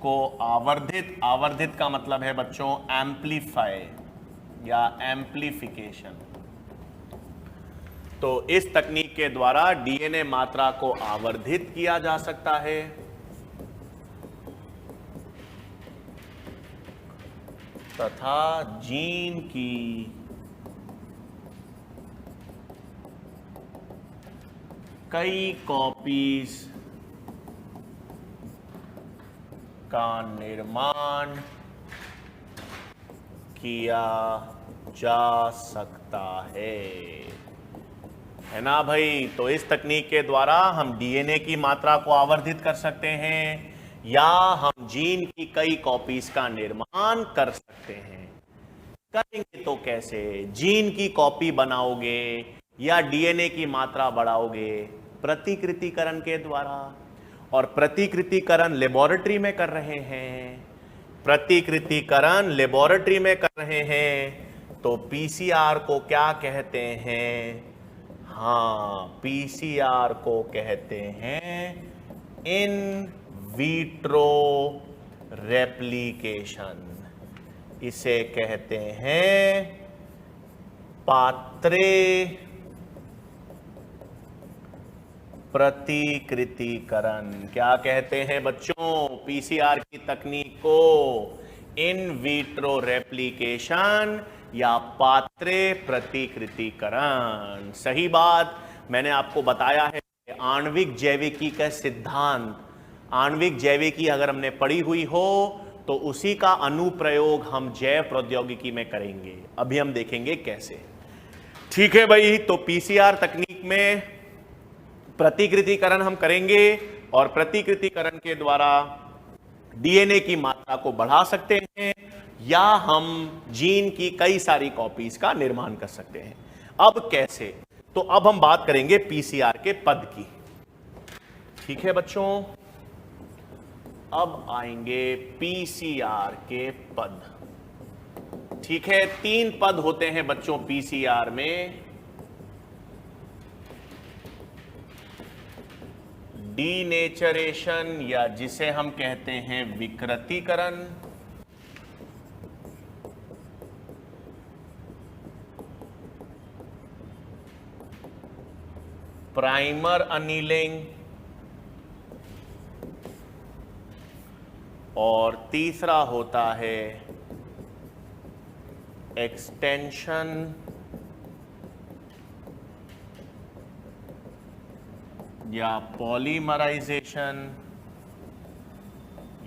को आवर्धित का मतलब है बच्चों एम्पलीफाई या एम्पलीफिकेशन। तो इस तकनीक के द्वारा डीएनए मात्रा को आवर्धित किया जा सकता है तथा जीन की कई कॉपीज का निर्माण किया जा सकता है ना भाई। तो इस तकनीक के द्वारा हम डीएनए की मात्रा को आवर्धित कर सकते हैं या हम जीन की कई कॉपीज का निर्माण कर सकते हैं। करेंगे तो कैसे? जीन की कॉपी बनाओगे या डीएनए की मात्रा बढ़ाओगे? प्रतिकृतिकरण के द्वारा। और प्रतिकृतिकरण लेबोरेटरी में कर रहे हैं, प्रतिकृतिकरण लेबोरेटरी में कर रहे हैं। तो पीसीआर को क्या कहते हैं? हाँ, पीसीआर को कहते हैं इन विट्रो रेप्लिकेशन। इसे कहते हैं पात्रे प्रतिकृतिकरण। क्या कहते हैं बच्चों? पीसीआर की तकनीक को इन विट्रो रेप्लिकेशन या पात्रे प्रतिकृतिकरण। सही बात। मैंने आपको बताया है आणविक जैविकी का सिद्धांत, आणविक जैविकी अगर हमने पढ़ी हुई हो तो उसी का अनुप्रयोग हम जैव प्रौद्योगिकी में करेंगे। अभी हम देखेंगे कैसे। ठीक है भाई। तो पीसीआर तकनीक में प्रतिकृतिकरण हम करेंगे और प्रतिकृतिकरण के द्वारा डीएनए की मात्रा को बढ़ा सकते हैं या हम जीन की कई सारी कॉपीज का निर्माण कर सकते हैं। अब कैसे? तो अब हम बात करेंगे पीसीआर के पद की। ठीक है बच्चों, अब आएंगे पीसीआर के पद। ठीक है, 3 पद होते हैं बच्चों पीसीआर में। डीनेचरेशन या जिसे हम कहते हैं विकृतीकरण, प्राइमर अनीलिंग और तीसरा होता है एक्सटेंशन या पॉलीमराइजेशन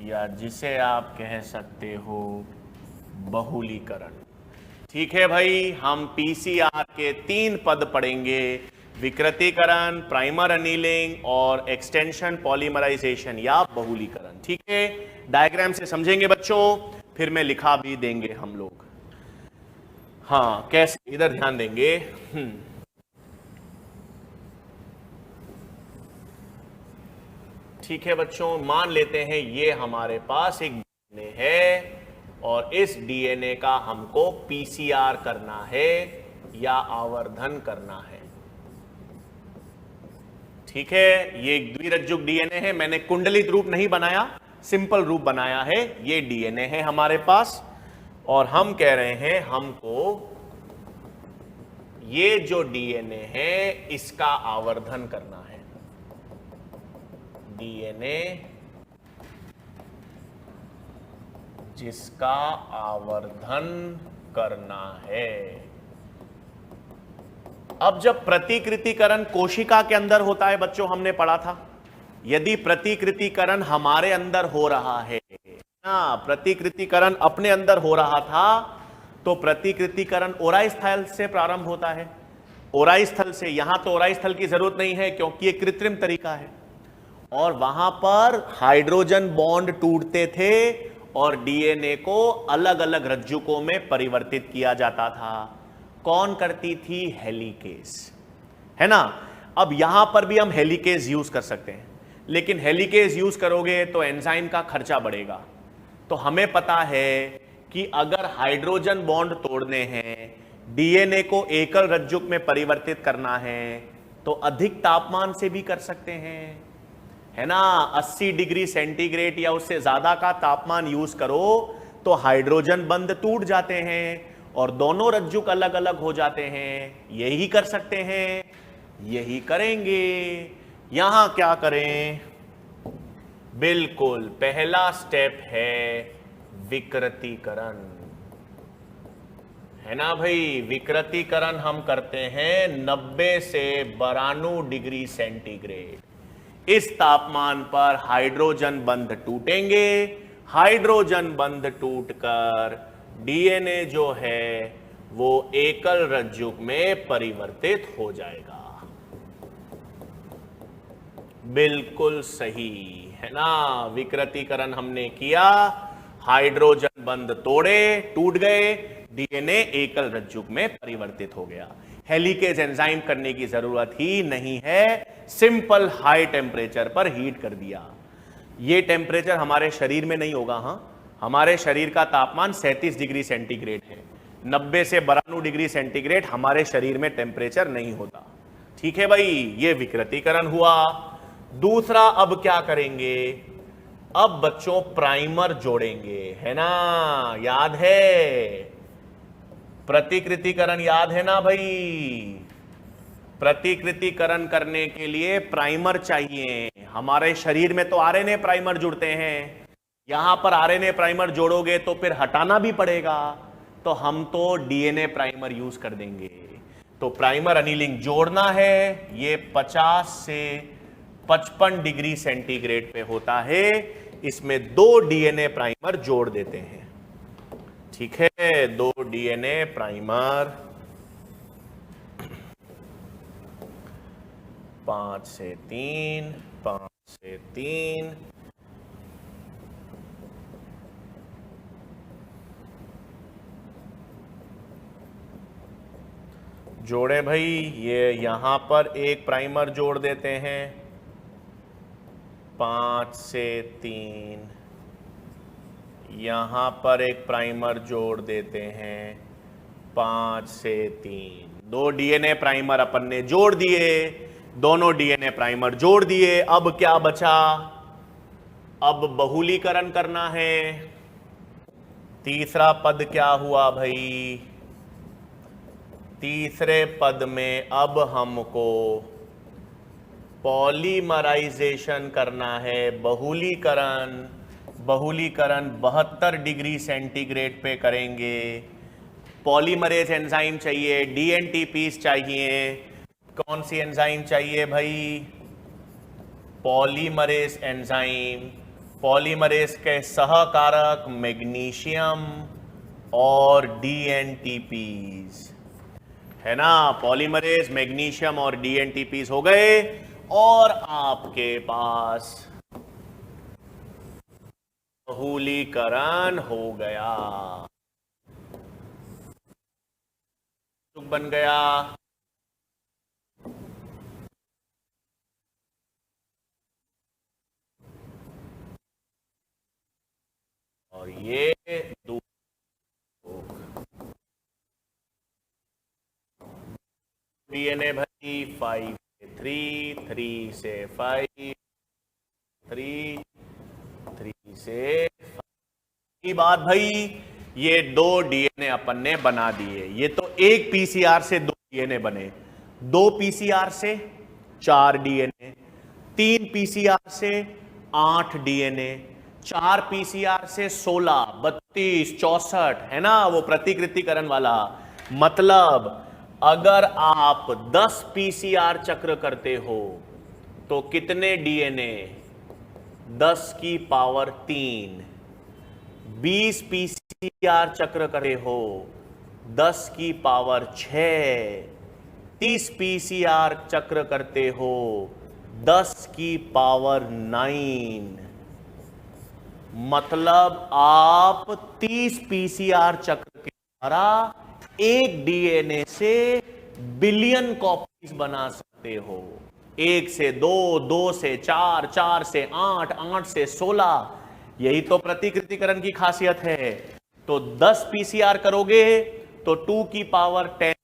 या जिसे आप कह सकते हो बहुलीकरण। ठीक है भाई, हम पीसीआर के 3 पद पढ़ेंगे, विकृतीकरण, प्राइमर अनीलिंग और एक्सटेंशन पॉलीमराइजेशन या बहुलीकरण। ठीक है, डायग्राम से समझेंगे बच्चों, फिर मैं लिखा भी देंगे हम लोग। हाँ, कैसे? इधर ध्यान देंगे। ठीक है बच्चों, मान लेते हैं ये हमारे पास एक डीएनए है और इस डीएनए का हमको पीसीआर करना है या आवर्धन करना है। ठीक है, ये एक द्विरज्जुक डीएनए है। मैंने कुंडलित रूप नहीं बनाया, सिंपल रूप बनाया है। ये डीएनए है हमारे पास और हम कह रहे हैं हमको ये जो डीएनए है इसका आवर्धन करना है। डीएनए जिसका आवर्धन करना है। अब जब प्रतिकृतिकरण कोशिका के अंदर होता है बच्चों, हमने पढ़ा था, यदि प्रतिकृतिकरण हमारे अंदर हो रहा है ना, प्रतिकृतिकरण अपने अंदर हो रहा था, तो प्रतिकृतिकरण ओराई स्थल से प्रारंभ होता है। ओराई स्थल से, यहां तो ओराई स्थल की जरूरत नहीं है क्योंकि ये कृत्रिम तरीका है, और वहां पर हाइड्रोजन बॉन्ड टूटते थे और डीएनए को अलग अलग रज्जुकों में परिवर्तित किया जाता था। कौन करती थी? हेलिकेज, है ना। अब यहां पर भी हम हेलिकेज यूज कर सकते हैं, लेकिन हेलिकेज यूज करोगे तो एंजाइम का खर्चा बढ़ेगा। तो हमें पता है कि अगर हाइड्रोजन बॉन्ड तोड़ने हैं, डीएनए को एकल रज्जुक में परिवर्तित करना है, तो अधिक तापमान से भी कर सकते हैं, है ना। 80 डिग्री सेंटीग्रेड या उससे ज्यादा का तापमान यूज करो तो हाइड्रोजन बंध टूट जाते हैं और दोनों रज्जुक अलग अलग हो जाते हैं। यही कर सकते हैं, यही करेंगे। यहां क्या करें? बिल्कुल पहला स्टेप है विकृतीकरण, है ना भाई। विकृतीकरण हम करते हैं 90 से 92 डिग्री सेंटीग्रेड। इस तापमान पर हाइड्रोजन बंध टूटेंगे, हाइड्रोजन बंध टूटकर डीएनए जो है वो एकल रज्जुक में परिवर्तित हो जाएगा। बिल्कुल सही, है ना। विकृतीकरण हमने किया, हाइड्रोजन बंध तोड़े, टूट गए, डीएनए एकल रज्जुक में परिवर्तित हो गया। हेलिकेज एंजाइम करने की जरूरत ही नहीं है, सिंपल हाई टेम्परेचर पर हीट कर दिया। ये टेम्परेचर हमारे शरीर में नहीं होगा। हां, हमारे शरीर का तापमान 37 डिग्री सेंटीग्रेड है। 90 से 92 डिग्री सेंटीग्रेड हमारे शरीर में टेम्परेचर नहीं होता। ठीक है भाई, ये विकृतीकरण हुआ। दूसरा अब क्या करेंगे? अब बच्चों प्राइमर जोड़ेंगे, है ना। याद है प्रतिकृतिकरण, याद है ना भाई। प्रतिकृतिकरण करने के लिए प्राइमर चाहिए। हमारे शरीर में तो आरएनए प्राइमर जुड़ते हैं, यहां पर आरएनए प्राइमर जोड़ोगे तो फिर हटाना भी पड़ेगा, तो हम तो डीएनए प्राइमर यूज कर देंगे। तो प्राइमर अनिलिंग जोड़ना है, ये 50 से 55 डिग्री सेंटीग्रेड पे होता है। इसमें 2 डीएनए प्राइमर जोड़ देते हैं। ठीक है, 2 डीएनए प्राइमर 5 से 3, 5 से 3, जोड़े भाई। ये यहां पर एक प्राइमर जोड़ देते हैं, 5 से 3, यहां पर एक प्राइमर जोड़ देते हैं, 5 से 3। 2 डीएनए प्राइमर अपन ने जोड़ दिए, दोनों डीएनए प्राइमर जोड़ दिए। अब क्या बचा? अब बहुलीकरण करना है। तीसरा पद क्या हुआ भाई? तीसरे पद में अब हमको पॉलीमराइजेशन करना है, बहुलीकरण। बहुलीकरण 72 डिग्री सेंटीग्रेड पे करेंगे। पॉलीमरेज एंजाइम चाहिए, डीएनटीपीस चाहिए। कौन सी एंजाइम चाहिए भाई? Polymerase enzyme. पॉलीमरेज के सहकारक मैग्नीशियम और डीएनटीपीस, है ना। पॉलीमरेज, मैग्नीशियम और डीएनटीपीस हो गए और आपके पास बहुलीकरण हो गया, बन गया। और ये डीएनए भाई 5 से 3, 3 से 5, 3 से 5 की बात भाई। ये 2 डीएनए अपन ने बना दिए। ये तो एक पीसीआर से 2 डीएनए बने, 2 पीसीआर से 4 डीएनए, 3 पीसीआर से 8 डीएनए, 4 पीसीआर से 16, 32, 64, है ना, वो प्रतिकृतिकरण वाला। मतलब अगर आप 10 पीसीआर चक्र करते हो तो कितने डीएनए? 10 की पावर 3। 20 पीसीआर चक्र करते हो 10 की पावर 6। 30 पीसीआर चक्र करते हो 10 की पावर 9। मतलब आप 30 पीसीआर चक्र के द्वारा एक डीएनए से बिलियन कॉपीज बना सकते हो। 1 से 2, 2 से 4, 4 से 8, 8 से 16। यही तो प्रतिकृतिकरण की खासियत है। तो 10 पीसीआर करोगे तो 2 की पावर 10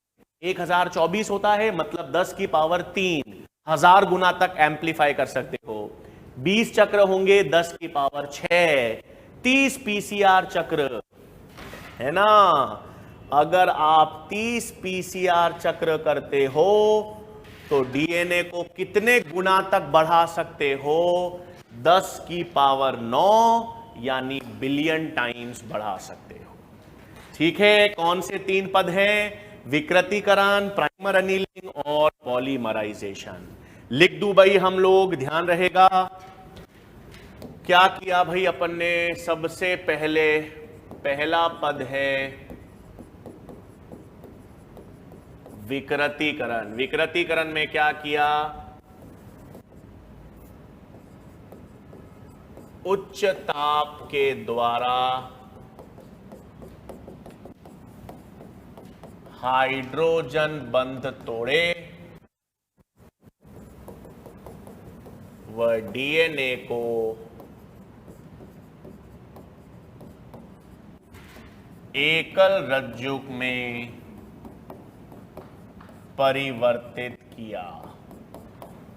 1024 होता है, मतलब 10 की पावर 3 1000 गुना तक एम्पलीफाई कर सकते हो। 20 चक्र होंगे 10 की पावर 6 30 पीसीआर चक्र, है ना। अगर आप 30 पीसीआर चक्र करते हो तो डीएनए को कितने गुना तक बढ़ा सकते हो? 10 की पावर 9 यानी बिलियन टाइम्स बढ़ा सकते हो। ठीक है, कौन से 3 पद हैं? विकृतीकरण, प्राइमर अनीलिंग और पॉलीमराइजेशन। लिख दूं भाई हम लोग, ध्यान रहेगा। क्या किया भाई अपन ने? सबसे पहले पहला पद है विकृतीकरण। विकृतीकरण में क्या किया? उच्च ताप के द्वारा हाइड्रोजन बंध तोड़े व डीएनए को एकल रज्जुक में परिवर्तित किया,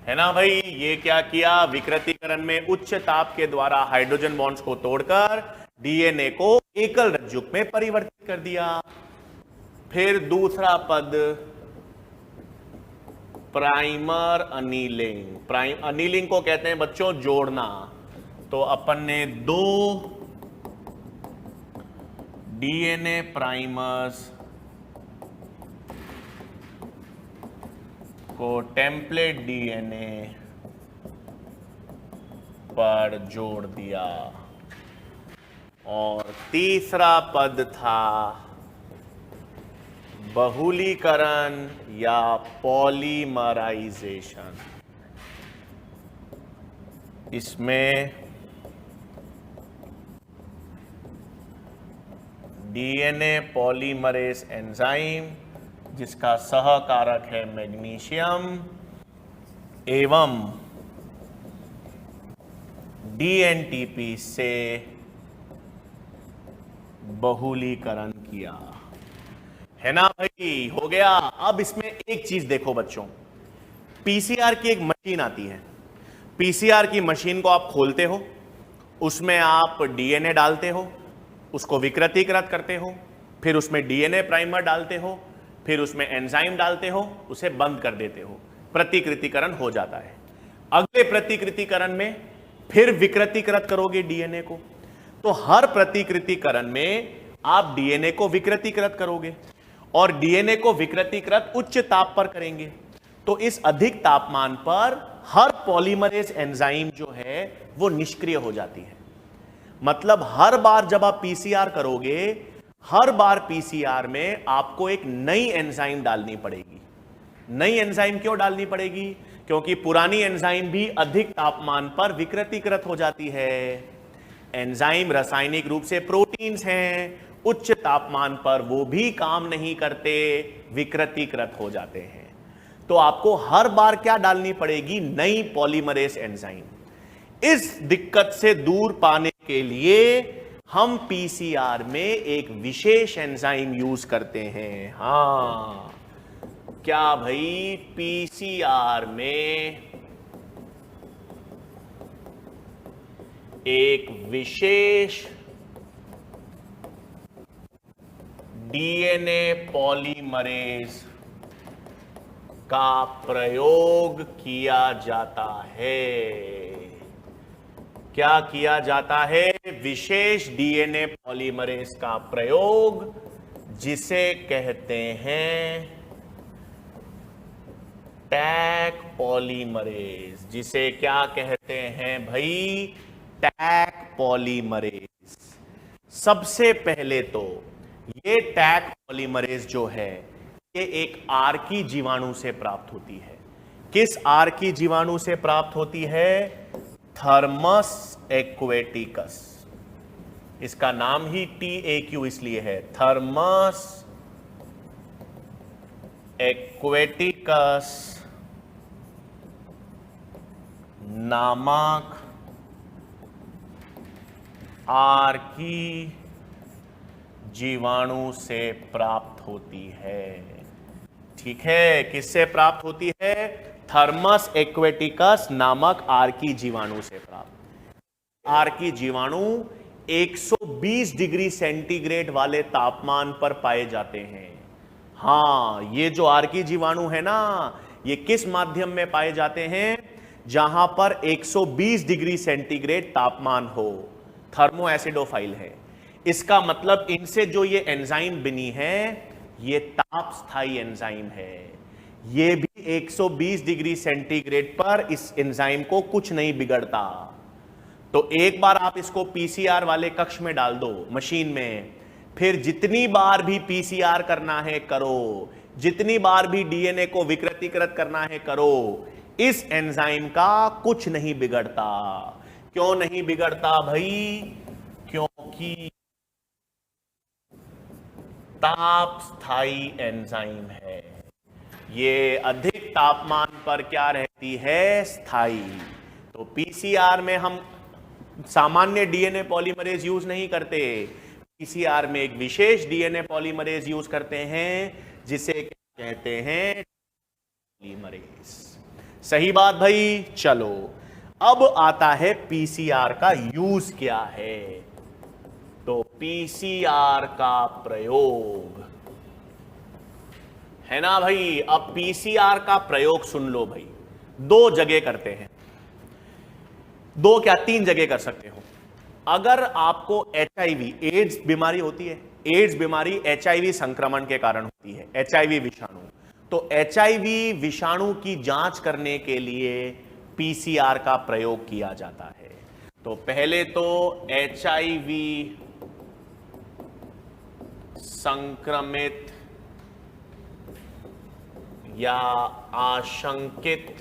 है ना भाई। ये क्या किया? विकृतीकरण में उच्च ताप के द्वारा हाइड्रोजन बॉन्ड्स को तोड़कर डीएनए को एकल रज्जुक में परिवर्तित कर दिया। फिर दूसरा पद प्राइमर अनीलिंग। अनीलिंग को कहते हैं बच्चों जोड़ना। तो अपन ने 2 डीएनए प्राइमर्स को टेम्पलेट डीएनए पर जोड़ दिया। और तीसरा पद था बहुलीकरण या पॉलीमराइजेशन। इसमें डीएनए पॉलीमरेज एंजाइम, जिसका सहकारक है मैग्नीशियम, एवं डीएनटीपी से बहुलीकरण किया, है ना भाई। हो गया। अब इसमें एक चीज देखो बच्चों, पीसीआर की एक मशीन आती है। पीसीआर की मशीन को आप खोलते हो, उसमें आप डीएनए डालते हो, उसको विकृतीकृत करते हो, फिर उसमें डीएनए प्राइमर डालते हो, फिर उसमें एंजाइम डालते हो, उसे बंद कर देते हो, प्रतिकृतिकरण हो जाता है। अगले प्रतिकृतिकरण में फिर विकृतीकृत करोगे डीएनए को। तो हर प्रतिकृतिकरण में आप डीएनए को विकृतीकृत करोगे और डीएनए को विकृतीकृत उच्च ताप पर करेंगे। तो इस अधिक तापमान पर हर पॉलीमरेज एंजाइम जो है वो निष्क्रिय हो जाती है। मतलब हर बार जब आप पीसीआर करोगे, हर बार पीसीआर में आपको एक नई एंजाइम डालनी पड़ेगी। नई एंजाइम क्यों डालनी पड़ेगी? क्योंकि पुरानी एंजाइम भी अधिक तापमान पर विकृतीकृत हो जाती है। एंजाइम रासायनिक रूप से प्रोटीन्स हैं, उच्च तापमान पर वो भी काम नहीं करते, विकृतीकृत हो जाते हैं। तो आपको हर बार क्या डालनी पड़ेगी? नई पॉलीमरेज एंजाइम। इस दिक्कत से दूर पाने के लिए हम पीसीआर में एक विशेष एंजाइम यूज करते हैं। हां, क्या भाई? पीसीआर में एक विशेष डीएनए पॉलीमरेज का प्रयोग किया जाता है। क्या किया जाता है? विशेष डीएनए पॉलीमरेज का प्रयोग, जिसे कहते हैं टैक पॉलीमरेज। जिसे क्या कहते हैं भाई? Taq polymerase. सबसे पहले तो ये टैक पॉलीमरेज जो है ये एक आर्की जीवाणु से प्राप्त होती है। किस आर्की जीवाणु से प्राप्त होती है? Thermus aquaticus. इसका नाम ही TAQ इसलिए है, थर्मस एक्वेटिकस नामक आर्की जीवाणु से प्राप्त होती है। ठीक है, किससे प्राप्त होती है? थर्मस एक्वेटिकस नामक आर्की जीवाणु से प्राप्त। आर्की जीवाणु 120 डिग्री सेंटीग्रेड वाले तापमान पर पाए जाते हैं। हां, ये जो आर्की जीवाणु है ना, ये किस माध्यम में पाए जाते हैं? जहां पर 120 डिग्री सेंटीग्रेड तापमान हो। थर्मो एसिडोफाइल है। इसका मतलब इनसे जो ये एंजाइम बनी है, ये ताप स्थायी एंजाइम है। ये भी 120 डिग्री सेंटीग्रेड पर इस एंजाइम को कुछ नहीं बिगड़ता। तो एक बार आप इसको पीसीआर वाले कक्ष में डाल दो, मशीन में, फिर जितनी बार भी पीसीआर करना है करो, जितनी बार भी डीएनए को विकृतीकृत करना है करो, इस एंजाइम का कुछ नहीं बिगड़ता। क्यों नहीं बिगड़ता भाई? क्योंकि ताप स्थायी एंजाइम है। ये अधिक तापमान पर क्या रहती है? स्थायी। तो पीसीआर में हम सामान्य डीएनए पॉलीमरेज यूज नहीं करते, पीसीआर में एक विशेष डीएनए पॉलीमरेज यूज करते हैं, जिसे कहते हैं पॉलीमरेज। सही बात भाई। चलो, अब आता है पीसीआर का यूज क्या है। तो पीसीआर का प्रयोग है ना भाई। अब पीसीआर का प्रयोग सुन लो भाई, 2 जगह करते हैं। 2 क्या 3 जगह कर सकते हो। अगर आपको एचआईवी एड्स बीमारी होती है, एड्स बीमारी एचआईवी संक्रमण के कारण होती है, एचआईवी विषाणु, तो एचआईवी विषाणु की जांच करने के लिए पीसीआर का प्रयोग किया जाता है। तो पहले तो एचआईवी संक्रमित या आशंकित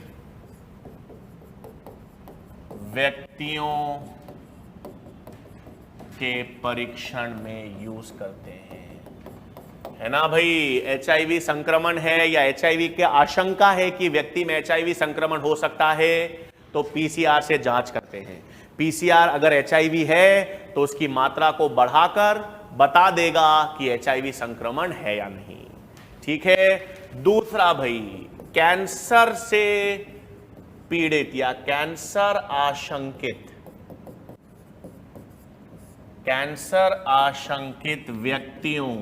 व्यक्तियों के परीक्षण में यूज करते हैं, है ना भाई। एचआईवी संक्रमण है या एचआईवी की आशंका है कि व्यक्ति में एचआईवी संक्रमण हो सकता है, तो पीसीआर से जांच करते हैं। पीसीआर अगर एचआईवी है तो उसकी मात्रा को बढ़ाकर बता देगा कि एचआईवी संक्रमण है या नहीं। ठीक है। दूसरा भाई, कैंसर से पीड़ित या कैंसर आशंकित व्यक्तियों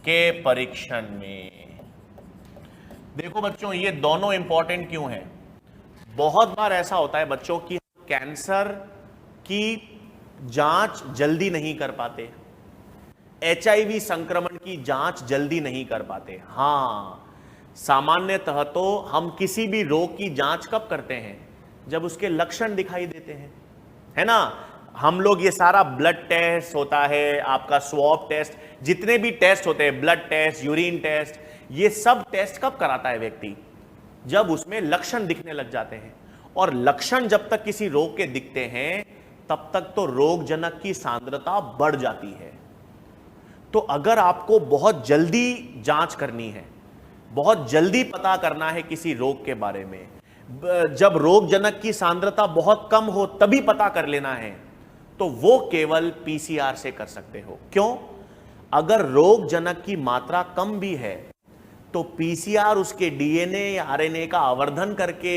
के परीक्षण में। देखो बच्चों, ये दोनों इंपॉर्टेंट क्यों है? बहुत बार ऐसा होता है बच्चों की कैंसर की जांच जल्दी नहीं कर पाते, एचआईवी संक्रमण की जांच जल्दी नहीं कर पाते। हां, सामान्यतः तो हम किसी भी रोग की जांच कब करते हैं? जब उसके लक्षण दिखाई देते हैं, है ना। हम लोग ये सारा ब्लड टेस्ट होता है, आपका स्वैब टेस्ट, जितने भी टेस्ट होते हैं, ब्लड टेस्ट, यूरिन टेस्ट, ये सब टेस्ट कब कराता है व्यक्ति? जब उसमें लक्षण दिखने लग जाते हैं। और लक्षण जब तक किसी रोग के दिखते हैं, तब तक तो रोगजनक की सांद्रता बढ़ जाती है। तो अगर आपको बहुत जल्दी जांच करनी है, बहुत जल्दी पता करना है किसी रोग के बारे में, जब रोगजनक की सांद्रता बहुत कम हो तभी पता कर लेना है, तो वो केवल पीसीआर से कर सकते हो। क्यों? अगर रोगजनक की मात्रा कम भी है तो पीसीआर उसके डीएनए या आरएनए का आवर्धन करके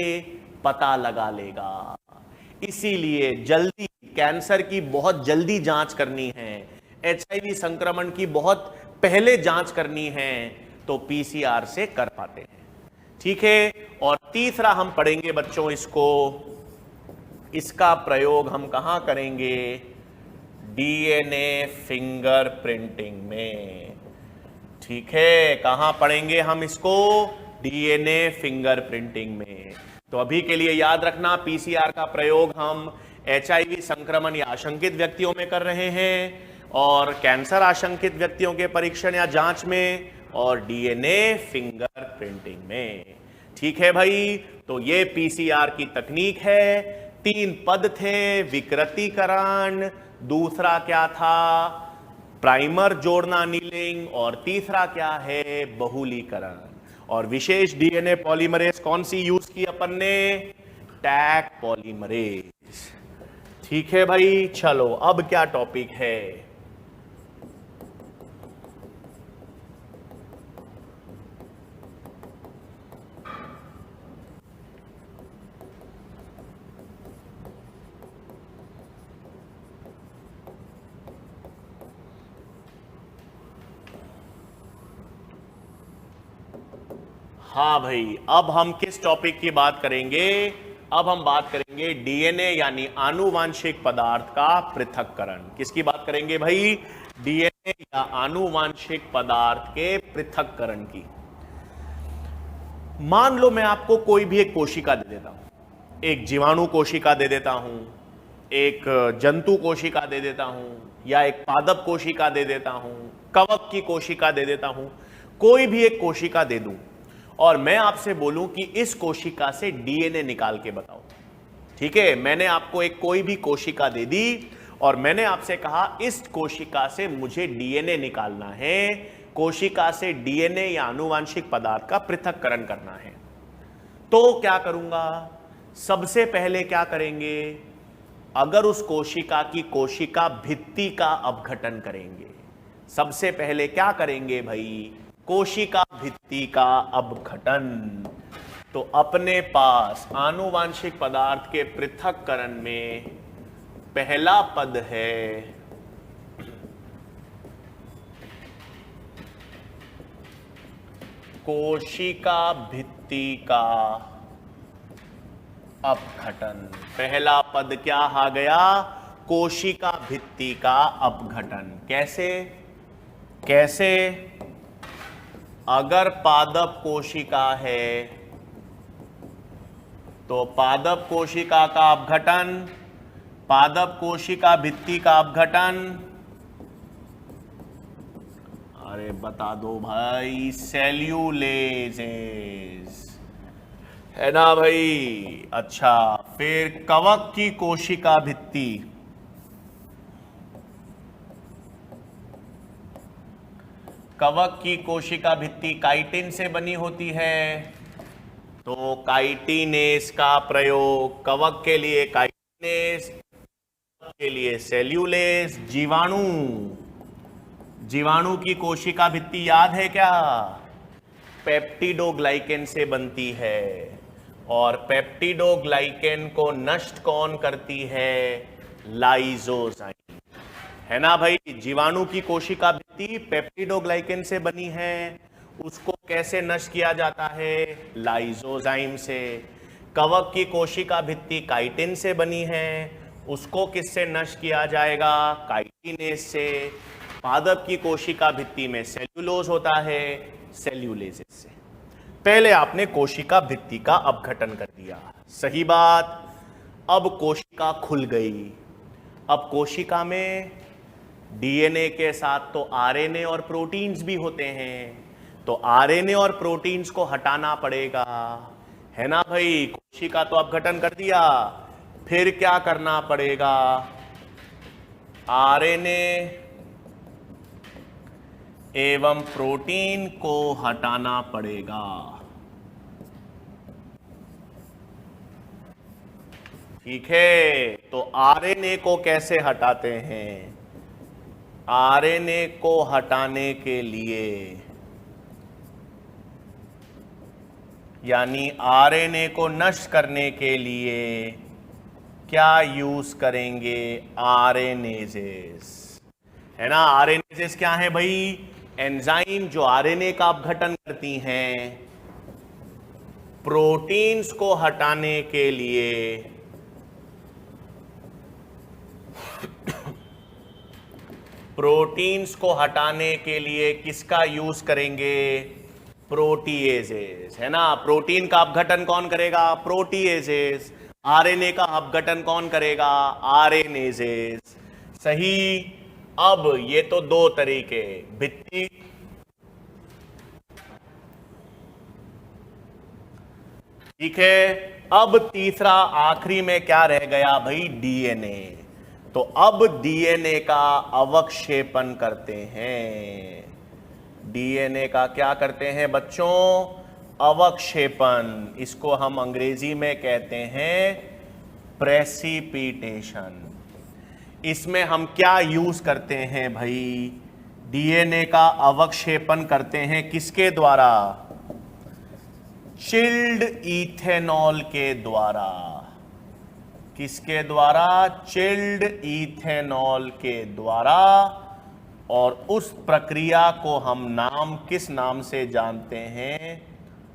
पता लगा लेगा। इसीलिए जल्दी कैंसर की बहुत जल्दी जांच करनी है, एचआईवी संक्रमण की बहुत पहले जांच करनी है, तो पीसीआर से कर पाते हैं। ठीक है। और तीसरा हम पढ़ेंगे बच्चों इसका प्रयोग हम कहां करेंगे? डीएनए फिंगरप्रिंटिंग में। ठीक है, कहां पढ़ेंगे हम इसको? डीएनए फिंगरप्रिंटिंग में। तो अभी के लिए याद रखना, पीसीआर का प्रयोग हम एचआईवी संक्रमण या आशंकित व्यक्तियों में कर रहे हैं, और कैंसर आशंकित व्यक्तियों के परीक्षण या जांच में, और डीएनए फिंगरप्रिंटिंग में। ठीक है भाई। तो ये पीसीआर की तकनीक है। 3 पद थे, विकृतीकरण, दूसरा क्या था? प्राइमर जोड़ना नीलिंग, और तीसरा क्या है? बहुलीकरण। और विशेष डीएनए पॉलीमरेज कौन सी यूज की अपन ने? Tag polymerase. ठीक है भाई। चलो, अब क्या टॉपिक है? हाँ भाई, अब हम किस टॉपिक की बात करेंगे? अब हम बात करेंगे डीएनए यानी आनुवांशिक पदार्थ का पृथक्करण। किसकी बात करेंगे भाई? डीएनए या आनुवांशिक पदार्थ के पृथक्करण की। मान लो मैं आपको कोई भी एक कोशिका दे देता हूं, एक जीवाणु कोशिका दे देता हूं, एक जंतु कोशिका दे देता हूं, या एक पादप कोशिका दे देता हूं, कवक की कोशिका दे देता हूं, कोई भी एक कोशिका दे दूं और मैं आपसे बोलूं कि इस कोशिका से डीएनए निकाल के बताओ। ठीक है, मैंने आपको एक कोई भी कोशिका दे दी और मैंने आपसे कहा इस कोशिका से मुझे डीएनए निकालना है, कोशिका से डीएनए या आनुवांशिक पदार्थ का पृथक्करण करना है। तो क्या करूंगा? सबसे पहले क्या करेंगे? अगर उस कोशिका की कोशिका भित्ति का अपघटन करेंगे। सबसे पहले क्या करेंगे भाई? कोशिका भित्ति का अपघटन। तो अपने पास आनुवांशिक पदार्थ के पृथक्करण में पहला पद है कोशिका भित्ति का अपघटन। पहला पद क्या आ गया? कोशिका भित्ति का अपघटन। कैसे? कैसे? अगर पादप कोशिका है तो पादप कोशिका का अपघटन, पादप कोशिका भित्ति का अपघटन, अरे बता दो भाई, सेल्यूलेजेस, है ना भाई? अच्छा, फिर कवक की कोशिका भित्ति, कवक की कोशिका भित्ति काइटिन से बनी होती है, तो काइटिनेस का प्रयोग, कवक के लिए काइटिनेस, के लिए सेल्यूलेस। जीवाणु, जीवाणु की कोशिका भित्ति याद है क्या? पेप्टिडोग्लाइकेन से बनती है और पेप्टिडोग्लाइकेन को नष्ट कौन करती है? लाइसोजाइम, है ना भाई? जीवाणु की कोशिका भित्ति पेप्टिडोग्लाइकेन से बनी है, उसको कैसे नष्ट किया जाता है? लाइसोजाइम से। कवक की कोशिका भित्ति काइटिन से बनी है, उसको किससे नष्ट किया जाएगा? काइटिनेस से। पादप की कोशिका भित्ति में सेल्यूलोज होता है, सेल्यूलेजेस से। पहले आपने कोशिका भित्ति का अपघटन कर दिया, सही बात। अब कोशिका खुल गई। अब कोशिका में डीएनए के साथ तो आरएनए और प्रोटीन्स भी होते हैं, तो आरएनए और प्रोटीन्स को हटाना पड़ेगा, है ना भाई? कोशिका तो अपघटन कर दिया, फिर क्या करना पड़ेगा? आरएनए एवं प्रोटीन को हटाना पड़ेगा। ठीक है, तो आरएनए को कैसे हटाते हैं? आरएनए को हटाने के लिए, यानी आरएनए को नष्ट करने के लिए क्या यूज करेंगे? आरएनएजेस, है ना? आरएनएजेस क्या है भाई? एंजाइम जो आरएनए का अपघटन करती हैं। प्रोटीन्स को हटाने के लिए प्रोटीन्स को हटाने के लिए किसका यूज करेंगे? प्रोटीएजेस, है ना? प्रोटीन का अपघटन कौन करेगा? प्रोटीएजेस। आरएनए का अपघटन कौन करेगा? आरएनएजेस। सही। अब ये तो दो तरीके, भित्ति, ठीक है। अब तीसरा आखिरी में क्या रह गया भाई? डीएनए। तो अब डीएनए का अवक्षेपण करते हैं। डीएनए का क्या करते हैं बच्चों? अवक्षेपण। इसको हम अंग्रेजी में कहते हैं प्रेसिपिटेशन। इसमें हम क्या यूज करते हैं भाई? डीएनए का अवक्षेपण करते हैं किसके द्वारा? चिल्ड इथेनॉल के द्वारा। किसके द्वारा? चिल्ड इथेनॉल के द्वारा। और उस प्रक्रिया को हम किस नाम से जानते हैं?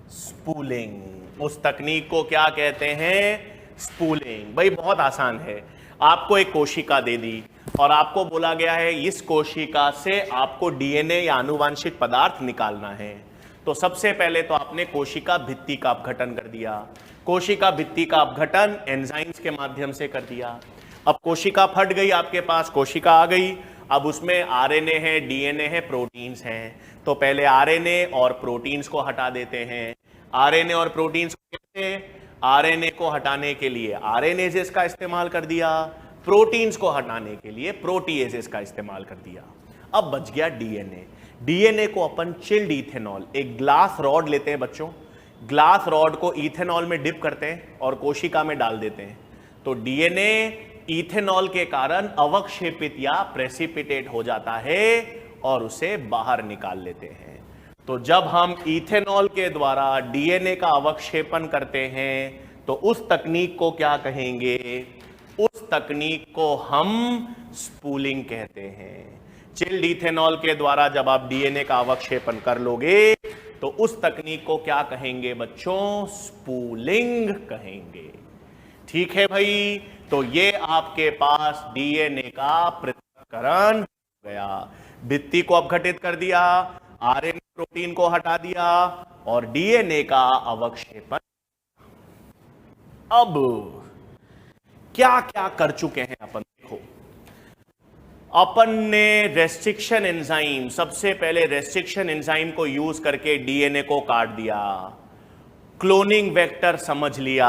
स्पूलिंग। उस तकनीक को क्या कहते हैं? स्पूलिंग। भाई बहुत आसान है। आपको एक कोशिका दे दी और आपको बोला गया है इस कोशिका से आपको डीएनए या आनुवांशिक पदार्थ निकालना है। तो सबसे पहले तो आपने कोशिका भित्ति का अपघटन कर दिया। कोशिका भित्ति का अपघटन एंजाइम्स के माध्यम से कर दिया। अब कोशिका फट गई, आपके पास कोशिका आ गई। अब उसमें आरएनए है, डीएनए है, प्रोटीन्स हैं। तो पहले आरएनए और प्रोटीन्स को हटा देते हैं। आरएनए और प्रोटीन्स को कैसे? आरएनए को हटाने के लिए आरएनएजेस का इस्तेमाल कर दिया, प्रोटीन्स को हटाने के लिए प्रोटीएजेस का इस्तेमाल कर दिया। अब बच गया डीएनए। डीएनए को अपन चिल्ड इथेनॉल, एक ग्लास रॉड लेते हैं बच्चों, ग्लास रॉड को इथेनॉल में डिप करते हैं और कोशिका में डाल देते हैं। तो डीएनए इथेनॉल के कारण अवक्षेपित या प्रेसिपिटेट हो जाता है और उसे बाहर निकाल लेते हैं। तो जब हम इथेनॉल के द्वारा डीएनए का अवक्षेपण करते हैं तो उस तकनीक को क्या कहेंगे? उस तकनीक को हम स्पूलिंग कहते हैं। चिल्ड इथेनॉल के द्वारा जब आप डीएनए का अवक्षेपण कर लोगे तो उस तकनीक को क्या कहेंगे बच्चों? स्पूलिंग कहेंगे। ठीक है भाई, तो ये आपके पास डीएनए का पृथक्करण हो गया। भित्ति को अपघटित कर दिया, आरएनए प्रोटीन को हटा दिया और डीएनए का अवक्षेपण। अब क्या क्या कर चुके हैं अपन? देखो, अपन ने रेस्ट्रिक्शन एंजाइम, सबसे पहले रेस्ट्रिक्शन एंजाइम को यूज करके डीएनए को काट दिया। क्लोनिंग वेक्टर समझ लिया,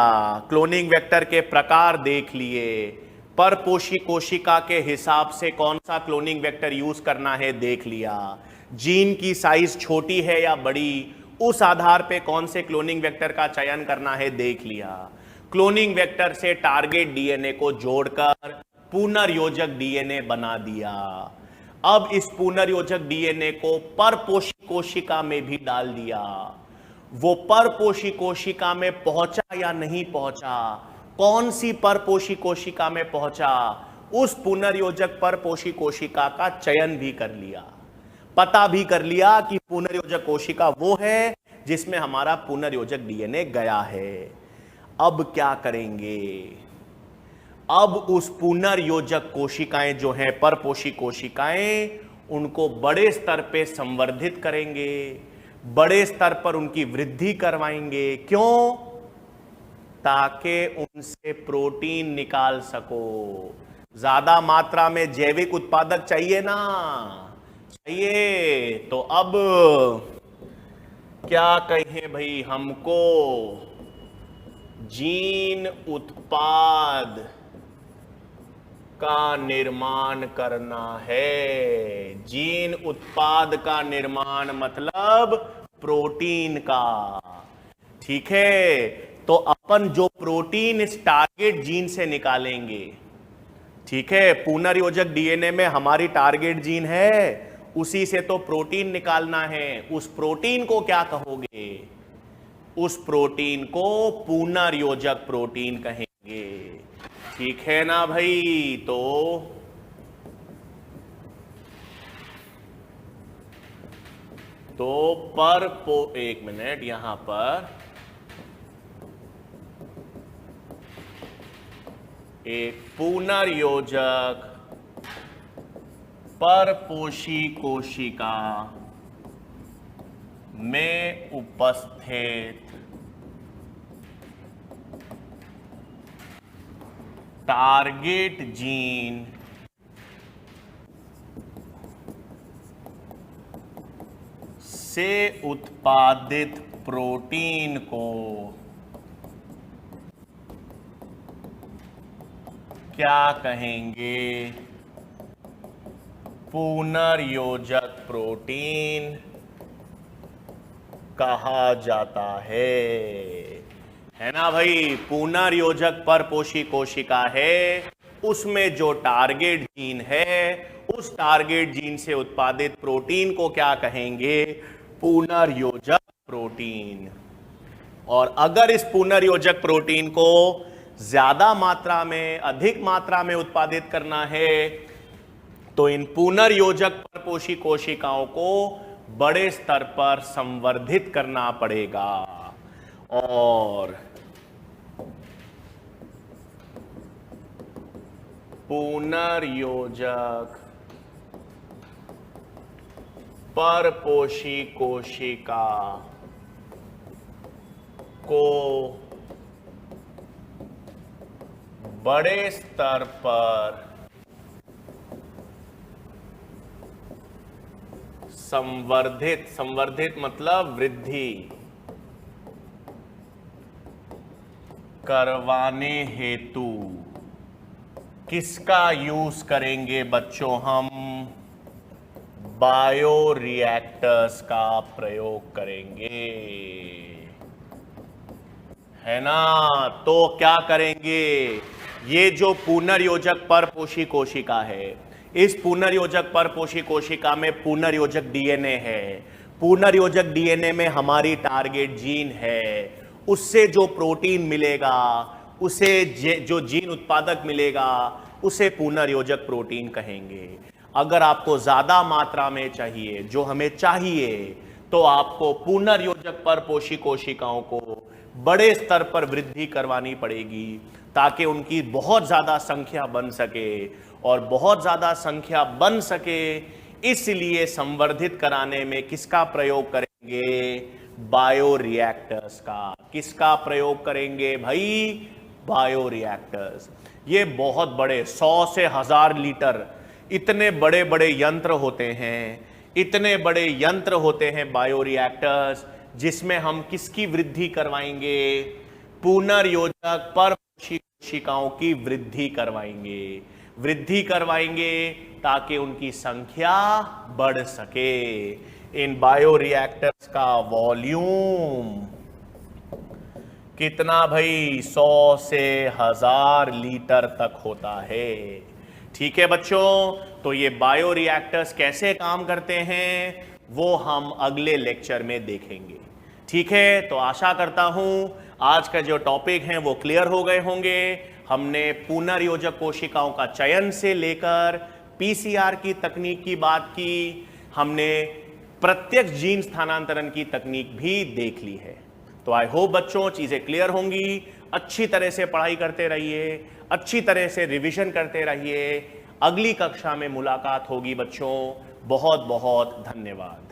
क्लोनिंग वेक्टर के प्रकार देख लिए, परपोषी कोशिका के हिसाब से कौन सा क्लोनिंग वेक्टर यूज करना है देख लिया, जीन की साइज छोटी है या बड़ी उस आधार पे कौन से क्लोनिंग वेक्टर का चयन करना है देख लिया। क्लोनिंग वेक्टर से टारगेट डीएनए को जोड़कर पुनर्योजक डीएनए बना दिया। अब इस पुनर्योजक डीएनए को परपोषी कोशिका में भी डाल दिया। वो परपोषी कोशिका में पहुंचा या नहीं पहुंचा, कौन सी परपोषी कोशिका में पहुंचा, उस पुनर्योजक परपोषी कोशिका का चयन भी कर लिया। पता भी कर लिया कि पुनर्योजक कोशिका वो है जिसमें हमारा पुनर्योजक डीएनए गया है। अब क्या करेंगे? अब उस पुनर्योजक कोशिकाएं जो हैं, परपोषी कोशिकाएं, उनको बड़े स्तर पे संवर्धित करेंगे, बड़े स्तर पर उनकी वृद्धि करवाएंगे। क्यों? ताकि उनसे प्रोटीन निकाल सको। ज्यादा मात्रा में जैविक उत्पादक चाहिए ना, चाहिए। तो अब क्या कहें भाई, हमको जीन उत्पाद का निर्माण करना है। जीन उत्पाद का निर्माण मतलब प्रोटीन का। ठीक है, तो अपन जो प्रोटीन इस टारगेट जीन से निकालेंगे, ठीक है, पुनर्योजक डीएनए में हमारी टारगेट जीन है, उसी से तो प्रोटीन निकालना है। उस प्रोटीन को क्या कहोगे? उस प्रोटीन को पुनर्योजक प्रोटीन कहेंगे। ठीक है ना भाई? तो एक मिनट, यहां पर एक पुनर्योजक परपोषी कोशिका में उपस्थित टारगेट जीन से उत्पादित प्रोटीन को क्या कहेंगे? पुनर्योजक प्रोटीन कहा जाता है ना भाई? पुनर्योजक परपोषी कोशिका है, उसमें जो टारगेट जीन है, उस टारगेट जीन से उत्पादित प्रोटीन को क्या कहेंगे? पुनर्योजक प्रोटीन। और अगर इस पुनर्योजक प्रोटीन को ज्यादा मात्रा में, अधिक मात्रा में उत्पादित करना है तो इन पुनर्योजक परपोषी कोशिकाओं को बड़े स्तर पर संवर्धित करना पड़ेगा। और पुनर्योजक परपोषी कोशिका को बड़े स्तर पर संवर्धित मतलब वृद्धि करवाने हेतु किसका यूज करेंगे बच्चों? हम बायो रिएक्टर्स का प्रयोग करेंगे, है ना? तो क्या करेंगे? ये जो पुनर्योजक परपोषी कोशिका है, इस पुनर्योजक परपोषी कोशिका में पुनर्योजक डीएनए है। पुनर्योजक डीएनए में हमारी टारगेट जीन है। उससे जो प्रोटीन मिलेगा, उसे जो जीन उत्पादक मिलेगा, उसे पुनर्योजक प्रोटीन कहेंगे। अगर आपको ज्यादा मात्रा में चाहिए, जो हमें चाहिए, तो आपको पुनर्योजक परपोषी कोशिकाओं को बड़े स्तर पर वृद्धि करवानी पड़ेगी ताकि उनकी बहुत ज्यादा संख्या बन सके। और बहुत ज्यादा संख्या बन सके इसलिए संवर्धित कराने में किसका प्रयोग करेंगे? बायो रिएक्टर्स का। किसका प्रयोग करेंगे भाई? Bio reactors. ये बहुत बड़े 100 से 1000 लीटर इतने बड़े बड़े यंत्र होते हैं, इतने बड़े यंत्र होते हैं बायो रिएक्टर्स, जिसमें हम किसकी वृद्धि करवाएंगे? पुनर्योजक परपोषी कोशिकाओं की वृद्धि करवाएंगे ताकि उनकी संख्या बढ़ सके। इन बायो रिएक्टर्स का वॉल्यूम कितना भाई? 100 से 1000 लीटर तक होता है। ठीक है बच्चों, तो ये बायो रिएक्टर्स कैसे काम करते हैं वो हम अगले लेक्चर में देखेंगे। ठीक है, तो आशा करता हूं आज का जो टॉपिक है वो क्लियर हो गए होंगे। हमने पुनर्योजक कोशिकाओं का चयन से लेकर पीसीआर की तकनीक की बात की, हमने प्रत्यक्ष जीन स्थानांतरण की तकनीक भी देख ली है। तो आई होप बच्चों चीजें क्लियर होंगी। अच्छी तरह से पढ़ाई करते रहिए, अच्छी तरह से रिवीजन करते रहिए। अगली कक्षा में मुलाकात होगी बच्चों। बहुत बहुत धन्यवाद।